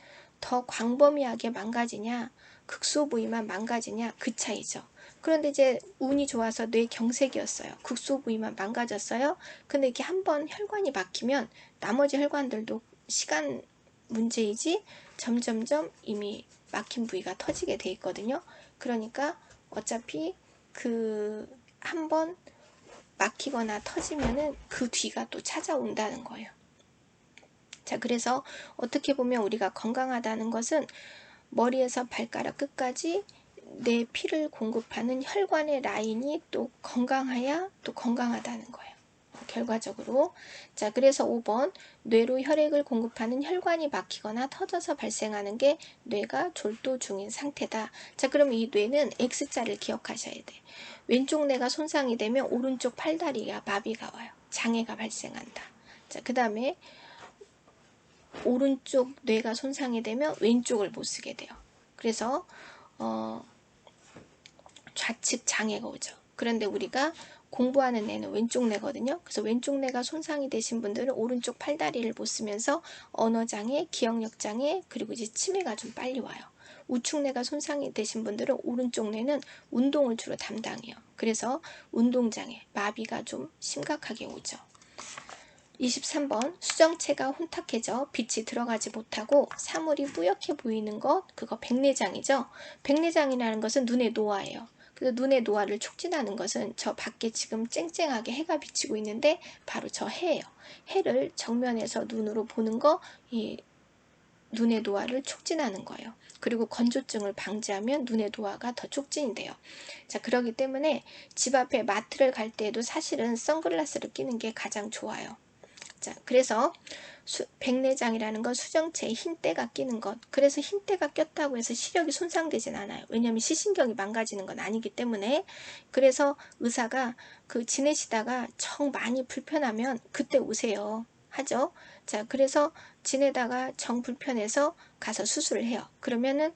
더 광범위하게 망가지냐, 극소 부위만 망가지냐, 그 차이죠. 그런데 이제 운이 좋아서 뇌경색이었어요. 극소 부위만 망가졌어요. 근데 이렇게 한번 혈관이 막히면 나머지 혈관들도 시간 문제이지 점점점 이미 막힌 부위가 터지게 돼 있거든요. 그러니까 어차피 그 한번 막히거나 터지면은 그 뒤가 또 찾아온다는 거예요. 자, 그래서 어떻게 보면 우리가 건강하다는 것은 머리에서 발가락 끝까지 내 피를 공급하는 혈관의 라인이 또 건강해야 또 건강하다는 거예요. 결과적으로. 자, 그래서 5번. 뇌로 혈액을 공급하는 혈관이 막히거나 터져서 발생하는 게 뇌가 졸도 중인 상태다. 자, 그럼 이 뇌는 X자를 기억하셔야 돼. 왼쪽 뇌가 손상이 되면 오른쪽 팔다리가 마비가 와요. 장애가 발생한다. 자, 그 다음에 오른쪽 뇌가 손상이 되면 왼쪽을 못 쓰게 돼요. 그래서 좌측 장애가 오죠. 그런데 우리가 공부하는 뇌는 왼쪽 뇌거든요. 그래서 왼쪽 뇌가 손상이 되신 분들은 오른쪽 팔다리를 못 쓰면서 언어장애, 기억력장애, 그리고 이제 치매가 좀 빨리 와요. 우측 뇌가 손상이 되신 분들은 오른쪽 뇌는 운동을 주로 담당해요. 그래서 운동장애, 마비가 좀 심각하게 오죠. 23번. 수정체가 혼탁해져 빛이 들어가지 못하고 사물이 뿌옇게 보이는 것, 그거 백내장이죠. 백내장이라는 것은 눈의 노화예요. 그래서 눈의 노화를 촉진하는 것은 저 밖에 지금 쨍쨍하게 해가 비치고 있는데 바로 저 해예요. 해를 정면에서 눈으로 보는 거, 이 눈의 노화를 촉진하는 거예요. 그리고 건조증을 방지하면 눈의 노화가 더 촉진이 돼요. 자, 그렇기 때문에 집 앞에 마트를 갈 때에도 사실은 선글라스를 끼는 게 가장 좋아요. 자, 그래서 백내장이라는 건 수정체에 흰 때가 끼는 것. 그래서 흰 때가 꼈다고 해서 시력이 손상되진 않아요. 왜냐하면 시신경이 망가지는 건 아니기 때문에. 그래서 의사가 지내시다가 정 많이 불편하면 그때 오세요. 하죠. 자, 그래서 지내다가 정 불편해서 가서 수술을 해요. 그러면은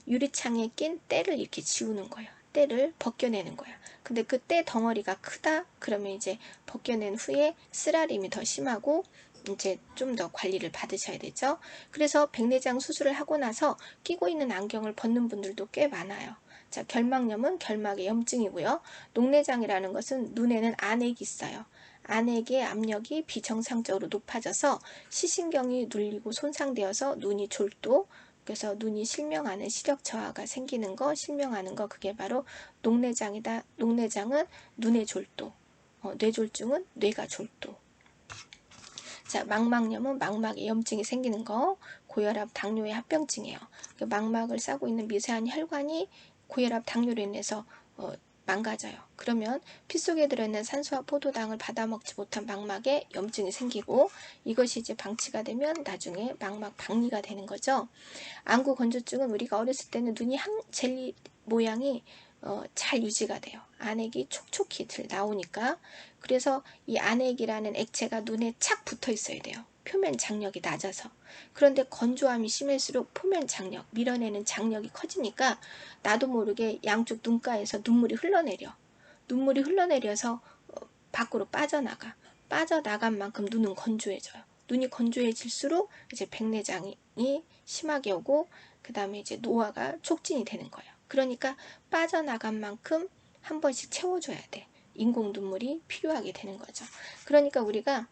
유리창에 낀 때를 이렇게 지우는 거예요. 때를 벗겨내는 거야. 근데 그 때 덩어리가 크다? 그러면 이제 벗겨낸 후에 쓰라림이 더 심하고 이제 좀 더 관리를 받으셔야 되죠. 그래서 백내장 수술을 하고 나서 끼고 있는 안경을 벗는 분들도 꽤 많아요. 자, 결막염은 결막의 염증이고요. 녹내장이라는 것은 눈에는 안액이 있어요. 안액의 압력이 비정상적으로 높아져서 시신경이 눌리고 손상되어서 눈이 졸도, 그래서 눈이 실명하는 시력 저하가 생기는 거, 실명하는 거, 그게 바로 녹내장이다. 녹내장은 눈의 졸도, 뇌졸중은 뇌가 졸도. 자, 망막염은 망막에 염증이 생기는 거, 고혈압, 당뇨의 합병증이에요. 망막을 싸고 있는 미세한 혈관이 고혈압, 당뇨로 인해서 망가져요. 그러면 피 속에 들어있는 산소와 포도당을 받아먹지 못한 망막에 염증이 생기고, 이것이 이제 방치가 되면 나중에 망막 박리가 되는 거죠. 안구 건조증은 우리가 어렸을 때는 눈이 젤리 모양이 잘 유지가 돼요. 안액이 촉촉히 나오니까. 그래서 이 안액이라는 액체가 눈에 착 붙어 있어야 돼요. 표면 장력이 낮아서. 그런데 건조함이 심할수록 표면 장력, 밀어내는 장력이 커지니까 나도 모르게 양쪽 눈가에서 눈물이 흘러내려. 눈물이 흘러내려서 밖으로 빠져나가. 빠져나간 만큼 눈은 건조해져요. 눈이 건조해질수록 이제 백내장이 심하게 오고, 그 다음에 이제 노화가 촉진이 되는 거예요. 그러니까 빠져나간 만큼 한 번씩 채워줘야 돼. 인공 눈물이 필요하게 되는 거죠. 그러니까 우리가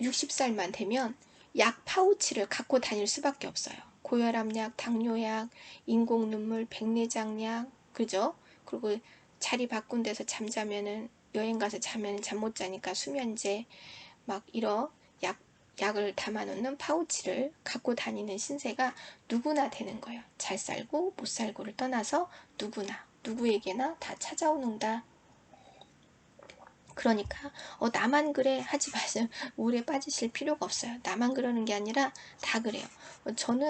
60살만 되면 약 파우치를 갖고 다닐 수밖에 없어요. 고혈압약, 당뇨약, 인공 눈물, 백내장약, 그죠? 그리고 자리 바꾼 데서 잠자면은, 여행 가서 자면 잠 못 자니까 수면제, 막 이런 약을 담아놓는 파우치를 갖고 다니는 신세가 누구나 되는 거예요. 잘 살고 못 살고를 떠나서 누구나, 누구에게나 다 찾아오는다. 그러니까 나만 그래 하지 마세요. 우울에 빠지실 필요가 없어요. 나만 그러는 게 아니라 다 그래요. 저는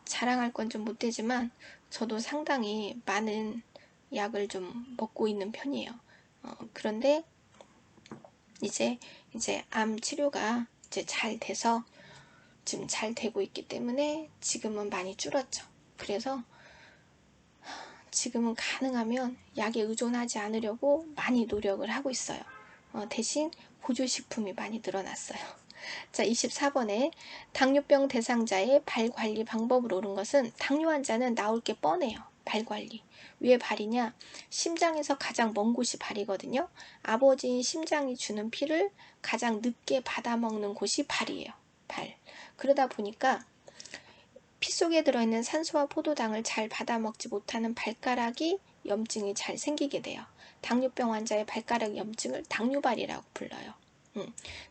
자랑할 건 좀 못되지만 저도 상당히 많은 약을 좀 먹고 있는 편이에요. 그런데 이제 암 치료가 이제 잘 돼서 지금 잘 되고 있기 때문에 지금은 많이 줄었죠. 그래서 지금은 가능하면 약에 의존하지 않으려고 많이 노력을 하고 있어요. 대신 보조식품이 많이 늘어났어요. 자, 24번에 당뇨병 대상자의 발 관리 방법으로 옳은 것은, 당뇨 환자는 나올 게 뻔해요. 발 관리. 왜 발이냐? 심장에서 가장 먼 곳이 발이거든요. 아버지인 심장이 주는 피를 가장 늦게 받아먹는 곳이 발이에요. 발. 그러다 보니까 피 속에 들어있는 산소와 포도당을 잘 받아먹지 못하는 발가락이 염증이 잘 생기게 돼요. 당뇨병 환자의 발가락 염증을 당뇨발이라고 불러요.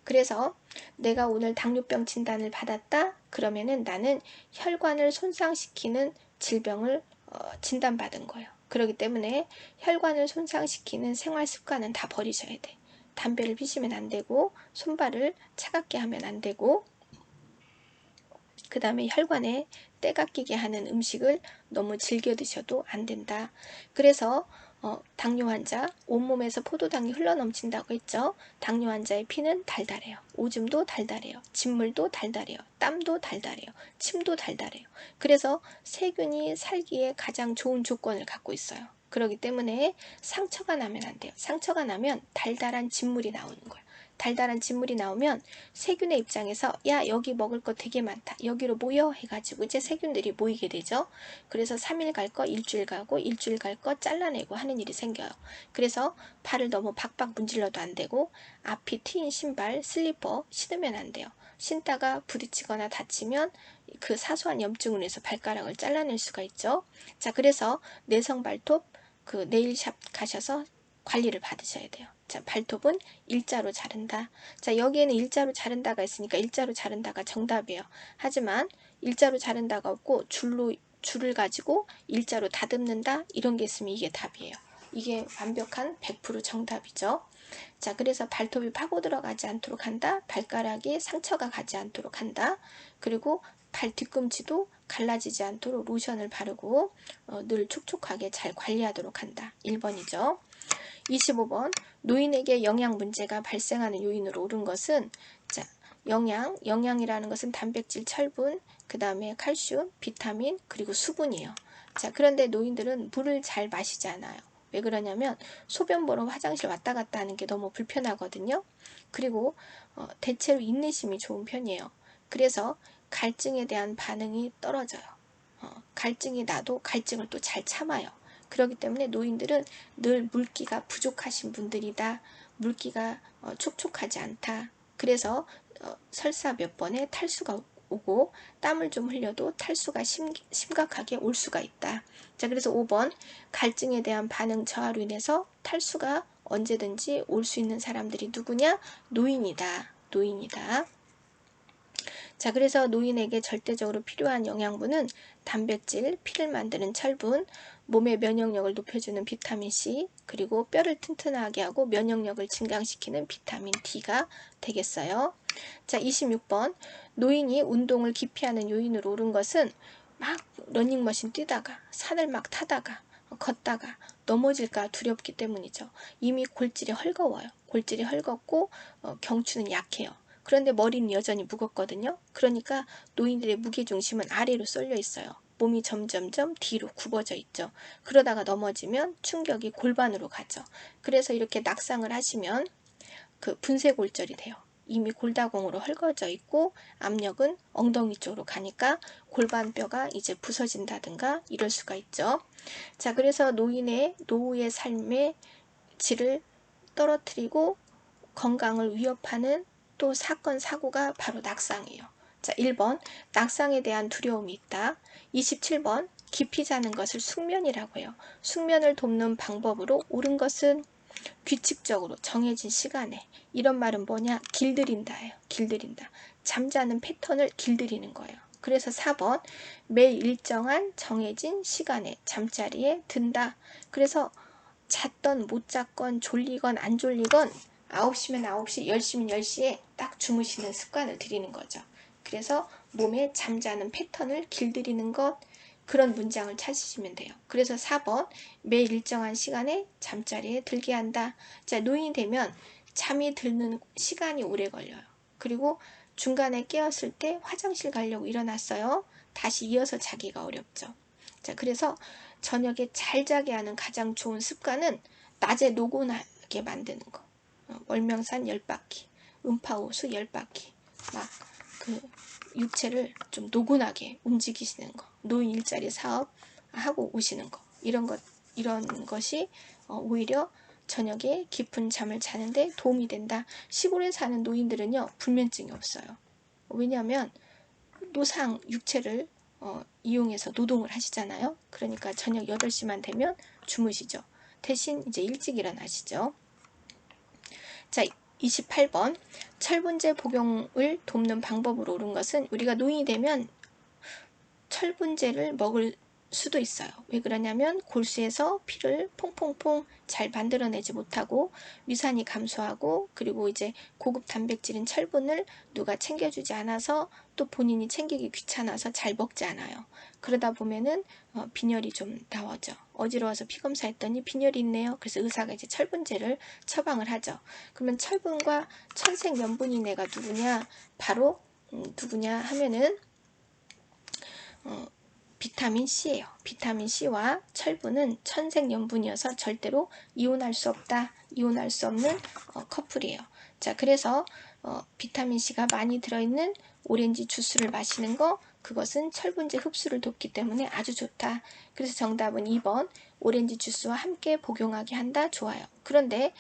그래서 내가 오늘 당뇨병 진단을 받았다? 그러면은 나는 혈관을 손상시키는 질병을 진단받은 거예요. 그렇기 때문에 혈관을 손상시키는 생활 습관은 다 버리셔야 돼. 담배를 피시면 안 되고, 손발을 차갑게 하면 안 되고, 그 다음에 혈관에 때가 끼게 하는 음식을 너무 즐겨 드셔도 안 된다. 그래서 당뇨 환자, 온몸에서 포도당이 흘러넘친다고 했죠. 당뇨 환자의 피는 달달해요. 오줌도 달달해요. 진물도 달달해요. 땀도 달달해요. 침도 달달해요. 그래서 세균이 살기에 가장 좋은 조건을 갖고 있어요. 그렇기 때문에 상처가 나면 안 돼요. 상처가 나면 달달한 진물이 나오는 거예요. 달달한 진물이 나오면 세균의 입장에서 야, 여기 먹을 거 되게 많다, 여기로 모여 해가지고 이제 세균들이 모이게 되죠. 그래서 3일 갈 거 일주일 가고, 일주일 갈 거 잘라내고 하는 일이 생겨요. 그래서 발을 너무 박박 문질러도 안 되고, 앞이 트인 신발, 슬리퍼 신으면 안 돼요. 신다가 부딪히거나 다치면 그 사소한 염증으로 해서 발가락을 잘라낼 수가 있죠. 자, 그래서 내성 발톱 그 네일샵 가셔서 관리를 받으셔야 돼요. 자, 발톱은 일자로 자른다. 자, 여기에는 일자로 자른다가 있으니까 일자로 자른다가 정답이에요. 하지만 일자로 자른다가 없고 줄을 가지고 일자로 다듬는다 이런 게 있으면 이게 답이에요. 이게 완벽한 100% 정답이죠. 자, 그래서 발톱이 파고 들어가지 않도록 한다. 발가락에 상처가 가지 않도록 한다. 그리고 발 뒤꿈치도 갈라지지 않도록 로션을 바르고 늘 촉촉하게 잘 관리하도록 한다. 1번이죠. 25번 노인에게 영양 문제가 발생하는 요인으로 옳은 것은 자, 영양이라는 것은 단백질, 철분, 그 다음에 칼슘, 비타민, 그리고 수분이에요. 자, 그런데 노인들은 물을 잘 마시지 않아요. 왜 그러냐면 소변 보러 화장실 왔다 갔다 하는 게 너무 불편하거든요. 그리고 대체로 인내심이 좋은 편이에요. 그래서 갈증에 대한 반응이 떨어져요. 갈증이 나도 갈증을 또 잘 참아요. 그렇기 때문에 노인들은 늘 물기가 부족하신 분들이다. 물기가 촉촉하지 않다. 그래서 설사 몇 번에 탈수가 오고 땀을 좀 흘려도 탈수가 심각하게 올 수가 있다. 자, 그래서 5번 갈증에 대한 반응 저하로 인해서 탈수가 언제든지 올 수 있는 사람들이 누구냐? 노인이다. 노인이다. 자, 그래서 노인에게 절대적으로 필요한 영양분은 단백질, 피를 만드는 철분, 몸의 면역력을 높여주는 비타민C, 그리고 뼈를 튼튼하게 하고 면역력을 증강시키는 비타민 D가 되겠어요. 자, 26번 노인이 운동을 기피하는 요인으로 옳은 것은 막 러닝머신 뛰다가 산을 막 타다가 걷다가 넘어질까 두렵기 때문이죠. 이미 골질이 헐거워요. 골질이 헐겁고 경추는 약해요. 그런데 머리는 여전히 무겁거든요. 그러니까 노인들의 무게중심은 아래로 쏠려 있어요. 몸이 점점점 뒤로 굽어져 있죠. 그러다가 넘어지면 충격이 골반으로 가죠. 그래서 이렇게 낙상을 하시면 그 분쇄골절이 돼요. 이미 골다공으로 헐거져 있고 압력은 엉덩이 쪽으로 가니까 골반뼈가 이제 부서진다든가 이럴 수가 있죠. 자, 그래서 노후의 삶의 질을 떨어뜨리고 건강을 위협하는 또 사건, 사고가 바로 낙상이에요. 자, 1번 낙상에 대한 두려움이 있다. 27번 깊이 자는 것을 숙면이라고 해요. 숙면을 돕는 방법으로 옳은 것은 규칙적으로 정해진 시간에 이런 말은 뭐냐? 길들인다예요. 길들인다. 잠자는 패턴을 길들이는 거예요. 그래서 4번 매일 일정한 정해진 시간에 잠자리에 든다. 그래서 잤던 못 잤건 졸리건 안 졸리건 9시면 9시, 10시면 10시에 딱 주무시는 습관을 들이는 거죠. 그래서 몸에 잠자는 패턴을 길들이는 것, 그런 문장을 찾으시면 돼요. 그래서 4번 매일 일정한 시간에 잠자리에 들게 한다. 자, 노인이 되면 잠이 드는 시간이 오래 걸려요. 그리고 중간에 깨었을 때 화장실 가려고 일어났어요. 다시 이어서 자기가 어렵죠. 자, 그래서 저녁에 잘 자게 하는 가장 좋은 습관은 낮에 노곤하게 만드는 거. 월명산 10바퀴, 음파호수 10바퀴, 막 그 육체를 좀 노곤하게 움직이시는 거, 노인 일자리 사업 하고 오시는 거, 이런 것이 오히려 저녁에 깊은 잠을 자는데 도움이 된다. 시골에 사는 노인들은요, 불면증이 없어요. 왜냐하면 노상 육체를 이용해서 노동을 하시잖아요. 그러니까 저녁 8시만 되면 주무시죠. 대신 이제 일찍 일어나시죠. 자, 28번 철분제 복용을 돕는 방법으로 옳은 것은 우리가 노인이 되면 철분제를 먹을 수도 있어요. 왜 그러냐면 골수에서 피를 퐁퐁퐁 잘 만들어내지 못하고 위산이 감소하고 그리고 이제 고급 단백질인 철분을 누가 챙겨주지 않아서 또 본인이 챙기기 귀찮아서 잘 먹지 않아요. 그러다 보면은 빈혈이 좀 나오죠. 어지러워서 피검사했더니 빈혈이 있네요. 그래서 의사가 이제 철분제를 처방을 하죠. 그러면 철분과 천생연분인애가 누구냐? 바로 누구냐 하면은 비타민 C예요. 비타민 C와 철분은 천생연분이어서 절대로 이혼할 수 없다. 이혼할 수 없는 커플이에요. 자, 그래서 비타민 C가 많이 들어있는 오렌지 주스를 마시는 거, 그것은 철분제 흡수를 돕기 때문에 아주 좋다. 그래서 정답은 2번 오렌지 주스와 함께 복용하게 한다. 좋아요. 그런데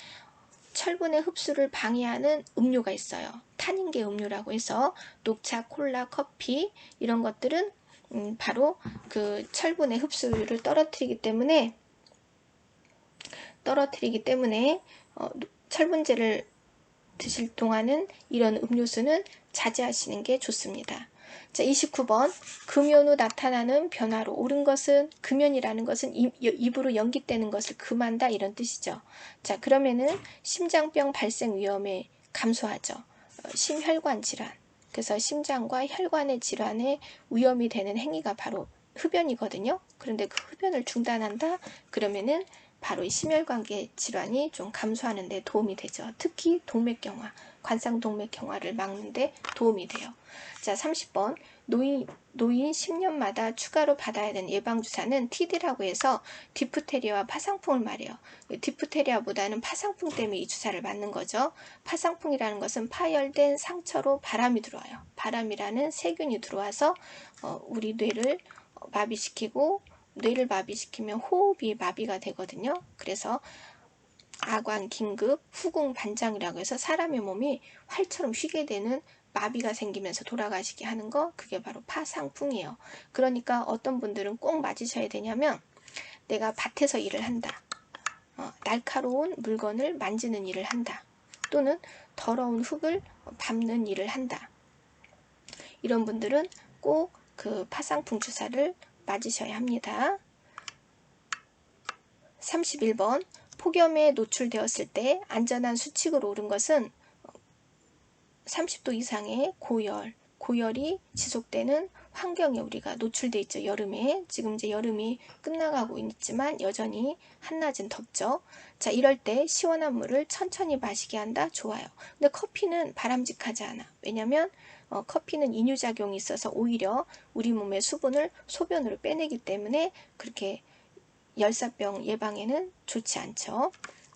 철분의 흡수를 방해하는 음료가 있어요. 탄닌계 음료라고 해서 녹차, 콜라, 커피 이런 것들은 바로 그 철분의 흡수율을 떨어뜨리기 때문에 철분제를 드실 동안은 이런 음료수는 자제하시는 게 좋습니다. 자, 29번 금연 후 나타나는 변화로 옳은 것은 금연이라는 것은 입으로 연기되는 것을 금한다 이런 뜻이죠. 자, 그러면은 심장병 발생 위험에 감소하죠. 심혈관 질환. 그래서 심장과 혈관의 질환에 위험이 되는 행위가 바로 흡연이거든요. 그런데 그 흡연을 중단한다 그러면은 바로 이 심혈관계 질환이 좀 감소하는 데 도움이 되죠. 특히 동맥경화, 관상동맥경화를 막는 데 도움이 돼요. 자, 30번 노인 10년마다 추가로 받아야 되는 예방주사는 TD라고 해서 디프테리아와 파상풍을 말해요. 디프테리아보다는 파상풍 때문에 이 주사를 맞는 거죠. 파상풍이라는 것은 파열된 상처로 바람이 들어와요. 바람이라는 세균이 들어와서 우리 뇌를 마비시키고 뇌를 마비시키면 호흡이 마비가 되거든요. 그래서 아관, 긴급, 후궁, 반장이라고 해서 사람의 몸이 활처럼 휘게 되는 마비가 생기면서 돌아가시게 하는 거 그게 바로 파상풍이에요. 그러니까 어떤 분들은 꼭 맞으셔야 되냐면 내가 밭에서 일을 한다. 날카로운 물건을 만지는 일을 한다. 또는 더러운 흙을 밟는 일을 한다. 이런 분들은 꼭 그 파상풍 주사를 맞으셔야 합니다. 31번 폭염에 노출되었을 때 안전한 수칙으로 옳은 것은 30도 이상의 고열이 지속되는 환경에 우리가 노출돼 있죠. 여름에 지금 이제 여름이 끝나가고 있지만 여전히 한낮은 덥죠. 자, 이럴 때 시원한 물을 천천히 마시게 한다. 좋아요. 근데 커피는 바람직하지 않아. 왜냐면 커피는 이뇨작용이 있어서 오히려 우리 몸의 수분을 소변으로 빼내기 때문에 그렇게 열사병 예방에는 좋지 않죠.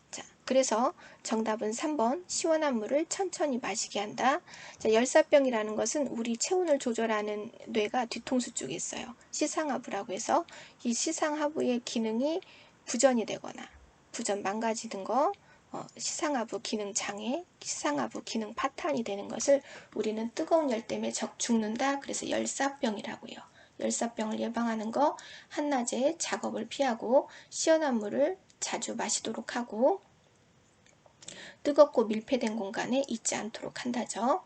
자, 그래서 정답은 3번 시원한 물을 천천히 마시게 한다. 자, 열사병이라는 것은 우리 체온을 조절하는 뇌가 뒤통수 쪽에 있어요. 시상하부라고 해서 이 시상하부의 기능이 부전이 되거나 망가지는 거 시상하부 기능 장애, 시상하부 기능 파탄이 되는 것을 우리는 뜨거운 열 때문에 죽는다. 그래서 열사병이라고 해요. 열사병을 예방하는 거 한낮에 작업을 피하고 시원한 물을 자주 마시도록 하고 뜨겁고 밀폐된 공간에 있지 않도록 한다죠.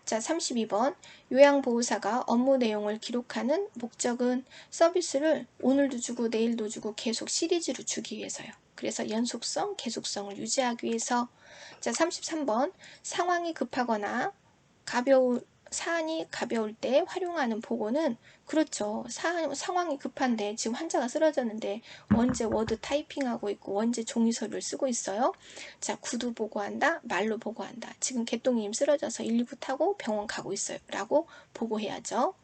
자, 32번 요양보호사가 업무 내용을 기록하는 목적은 서비스를 오늘도 주고 내일도 주고 계속 시리즈로 주기 위해서요. 그래서 연속성, 계속성을 유지하기 위해서. 자, 33번 상황이 급하거나 사안이 가벼울 때 활용하는 보고는 그렇죠. 상황이 급한데 지금 환자가 쓰러졌는데 언제 워드 타이핑하고 있고 언제 종이서류를 쓰고 있어요. 자, 구두 보고한다, 말로 보고한다. 지금 개똥이님 쓰러져서 119 타고 병원 가고 있어요. 라고 보고해야죠.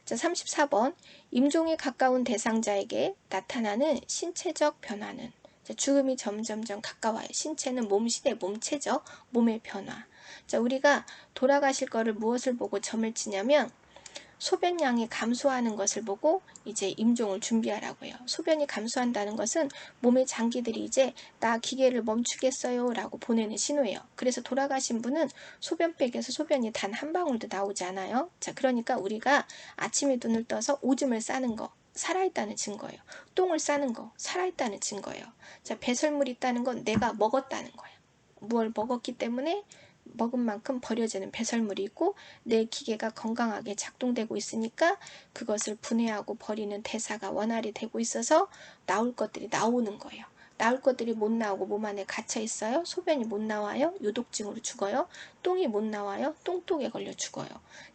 자, 34번 임종에 가까운 대상자에게 나타나는 신체적 변화는 죽음이 점점점 가까워요. 신체는 몸시대 몸체죠. 몸의 변화. 자, 우리가 돌아가실 거를 무엇을 보고 점을 치냐면 소변량이 감소하는 것을 보고 이제 임종을 준비하라고 해요. 소변이 감소한다는 것은 몸의 장기들이 이제 나 기계를 멈추겠어요 라고 보내는 신호예요. 그래서 돌아가신 분은 소변백에서 소변이 단 한 방울도 나오지 않아요. 자, 그러니까 우리가 아침에 눈을 떠서 오줌을 싸는 거 살아있다는 증거예요. 똥을 싸는 거 살아있다는 증거예요. 자, 배설물이 있다는 건 내가 먹었다는 거예요. 무엇을 먹었기 때문에 먹은 만큼 버려지는 배설물이 있고 내 기계가 건강하게 작동되고 있으니까 그것을 분해하고 버리는 대사가 원활히 되고 있어서 나올 것들이 나오는 거예요. 나올 것들이 못 나오고 몸 안에 갇혀 있어요. 소변이 못 나와요. 요독증으로 죽어요. 똥이 못 나와요. 똥독에 걸려 죽어요.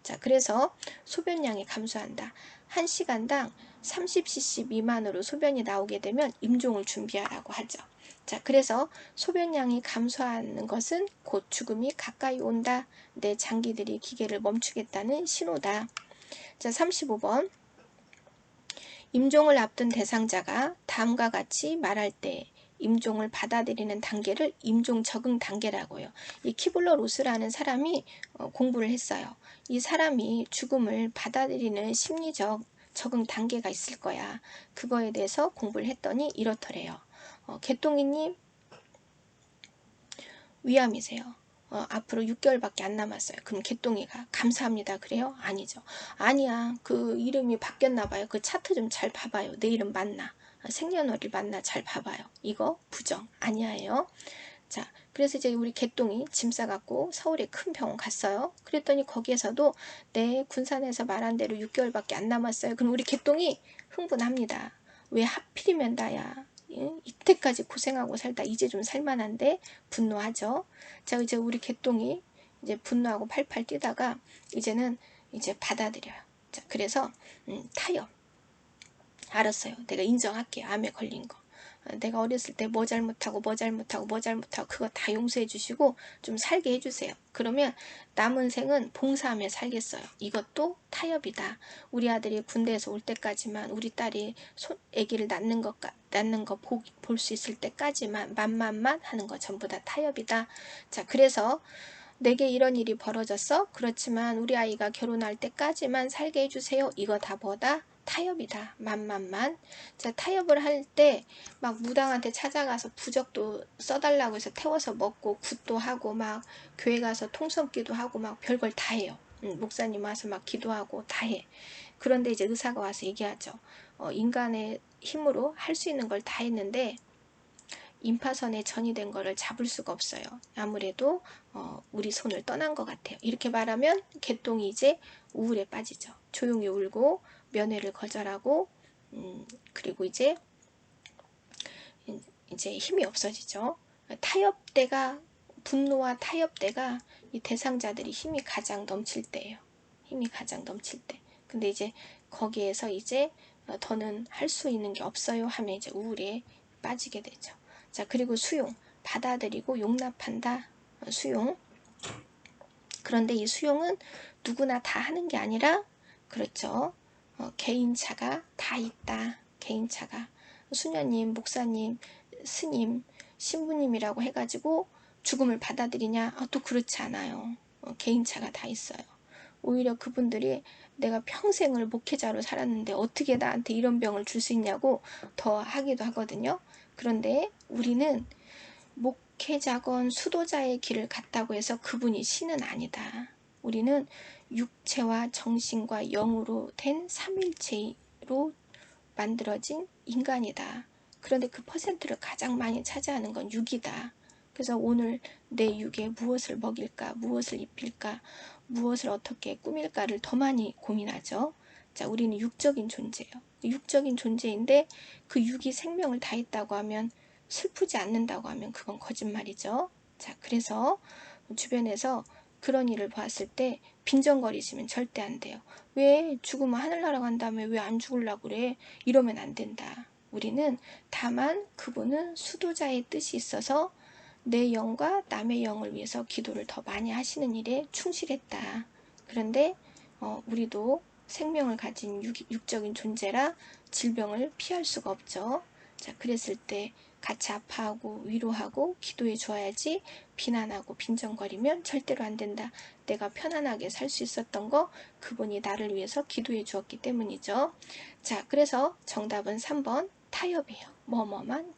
자, 그래서 소변량이 감소한다. 1시간당 30cc 미만으로 소변이 나오게 되면 임종을 준비하라고 하죠. 자, 그래서 소변량이 감소하는 것은 곧 죽음이 가까이 온다. 내 장기들이 기계를 멈추겠다는 신호다. 자, 35번 임종을 앞둔 대상자가 다음과 같이 말할 때 임종을 받아들이는 단계를 임종 적응 단계라고 해요. 이 키블러 로스라는 사람이 공부를 했어요. 이 사람이 죽음을 받아들이는 심리적 적응 단계가 있을 거야. 그거에 대해서 공부를 했더니 이렇더래요. 개똥이님 위암이세요. 앞으로 6개월밖에 안 남았어요. 그럼 개똥이가 감사합니다 그래요? 아니죠. 아니야, 그 이름이 바뀌었나 봐요. 그 차트 좀 잘 봐봐요. 내 이름 맞나? 생년월일 맞나? 잘 봐봐요. 이거 부정 아니야예요. 자, 그래서 이제 우리 개똥이 짐 싸갖고 서울에 큰 병원 갔어요. 그랬더니 거기에서도 네, 군산에서 말한 대로 6개월밖에 안 남았어요. 그럼 우리 개똥이 흥분합니다. 왜 하필이면 나야? 이때까지 고생하고 살다 이제 좀 살만한데? 분노하죠. 자, 이제 우리 개똥이 이제 분노하고 팔팔 뛰다가 이제는 이제 받아들여요. 자, 그래서 타협. 알았어요. 내가 인정할게요. 암에 걸린 거. 내가 어렸을 때 뭐 잘못하고 그거 다 용서해 주시고 좀 살게 해주세요. 그러면 남은 생은 봉사하며 살겠어요. 이것도 타협이다. 우리 아들이 군대에서 올 때까지만, 우리 딸이 아기를 낳는 거 볼 수 있을 때까지만 만만만 하는 거 전부 다 타협이다. 자, 그래서 내게 이런 일이 벌어졌어. 그렇지만 우리 아이가 결혼할 때까지만 살게 해주세요. 이거 다 뭐다? 타협이다. 만만만. 자, 타협을 할 때 막 무당한테 찾아가서 부적도 써달라고 해서 태워서 먹고 굿도 하고 막 교회 가서 통성기도 하고 막 별걸 다 해요. 목사님 와서 막 기도하고 다 해. 그런데 이제 의사가 와서 얘기하죠. 인간의 힘으로 할 수 있는 걸 다 했는데 임파선에 전이 된 거를 잡을 수가 없어요. 아무래도 우리 손을 떠난 것 같아요. 이렇게 말하면 개똥이 이제 우울에 빠지죠. 조용히 울고 면회를 거절하고 그리고 이제 힘이 없어지죠. 타협대가, 분노와 타협대가 이 대상자들이 힘이 가장 넘칠 때예요. 힘이 가장 넘칠 때. 근데 이제 거기에서 이제 더는 할 수 있는 게 없어요 하면 이제 우울에 빠지게 되죠. 자, 그리고 수용. 받아들이고 용납한다. 수용. 그런데 이 수용은 누구나 다 하는 게 아니라, 그렇죠. 개인차가 다 있다. 개인차가. 수녀님, 목사님, 스님, 신부님이라고 해가지고 죽음을 받아들이냐? 또 그렇지 않아요. 개인차가 다 있어요. 오히려 그분들이 내가 평생을 목회자로 살았는데 어떻게 나한테 이런 병을 줄 수 있냐고 더 하기도 하거든요. 그런데 우리는 목회자건 수도자의 길을 갔다고 해서 그분이 신은 아니다. 우리는 육체와 정신과 영으로 된 삼일체로 만들어진 인간이다. 그런데 그 퍼센트를 가장 많이 차지하는 건 육이다. 그래서 오늘 내 육에 무엇을 먹일까, 무엇을 입힐까, 무엇을 어떻게 꾸밀까를 더 많이 고민하죠. 자, 우리는 육적인 존재예요. 육적인 존재인데 그 육이 생명을 다했다고 하면, 슬프지 않는다고 하면 그건 거짓말이죠. 자, 그래서 주변에서 그런 일을 봤을 때 빈정거리시면 절대 안 돼요. 왜 죽으면 하늘나라 간다며 왜 안 죽으려고 그래? 이러면 안 된다. 우리는 다만 그분은 수도자의 뜻이 있어서 내 영과 남의 영을 위해서 기도를 더 많이 하시는 일에 충실했다. 그런데 우리도 생명을 가진 육적인 존재라 질병을 피할 수가 없죠. 자, 그랬을 때 같이 아파하고 위로하고 기도해 줘야지, 비난하고 빈정거리면 절대로 안 된다. 내가 편안하게 살 수 있었던 거 그분이 나를 위해서 기도해 주었기 때문이죠. 자, 그래서 정답은 3번 타협이에요. 뭐뭐만.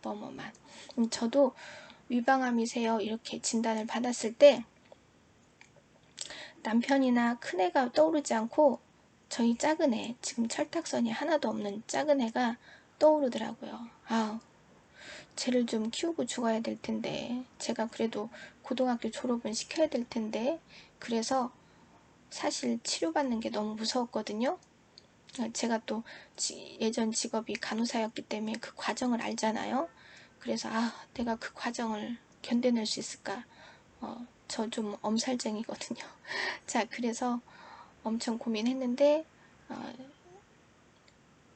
저도 위방암이세요 이렇게 진단을 받았을 때 남편이나 큰애가 떠오르지 않고 저희 작은애, 지금 철탁선이 하나도 없는 작은애가 떠오르더라고요. 쟤를 좀 키우고 죽어야 될 텐데, 제가 그래도 고등학교 졸업은 시켜야 될 텐데, 그래서 사실 치료받는 게 너무 무서웠거든요. 제가 또 예전 직업이 간호사였기 때문에 그 과정을 알잖아요. 그래서 내가 그 과정을 견뎌낼 수 있을까. 저 좀 엄살쟁이거든요. 자, 그래서 엄청 고민했는데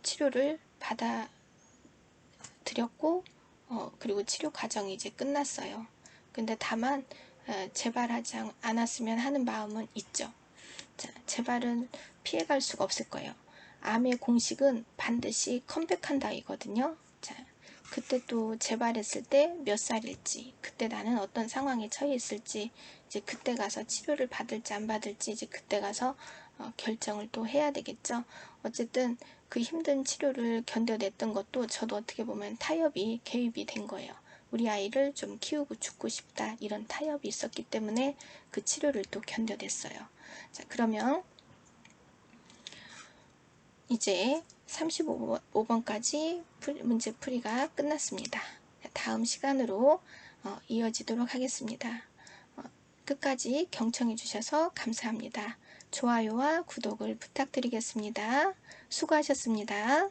치료를 받아들였고 그리고 치료 과정이 이제 끝났어요. 근데 다만 재발하지 않았으면 하는 마음은 있죠. 자, 재발은 피해갈 수가 없을 거예요. 암의 공식은 반드시 컴백한다 이거든요. 자, 그때 또 재발했을 때 몇 살일지, 그때 나는 어떤 상황에 처해 있을지, 이제 그때 가서 치료를 받을지 안 받을지 이제 그때 가서 결정을 또 해야 되겠죠. 어쨌든 그 힘든 치료를 견뎌냈던 것도 저도 어떻게 보면 타협이 개입이 된 거예요. 우리 아이를 좀 키우고 죽고 싶다 이런 타협이 있었기 때문에 그 치료를 또 견뎌냈어요. 자, 그러면 이제 35번까지 문제 풀이가 끝났습니다. 다음 시간으로 이어지도록 하겠습니다. 끝까지 경청해 주셔서 감사합니다. 좋아요와 구독을 부탁드리겠습니다. 수고하셨습니다.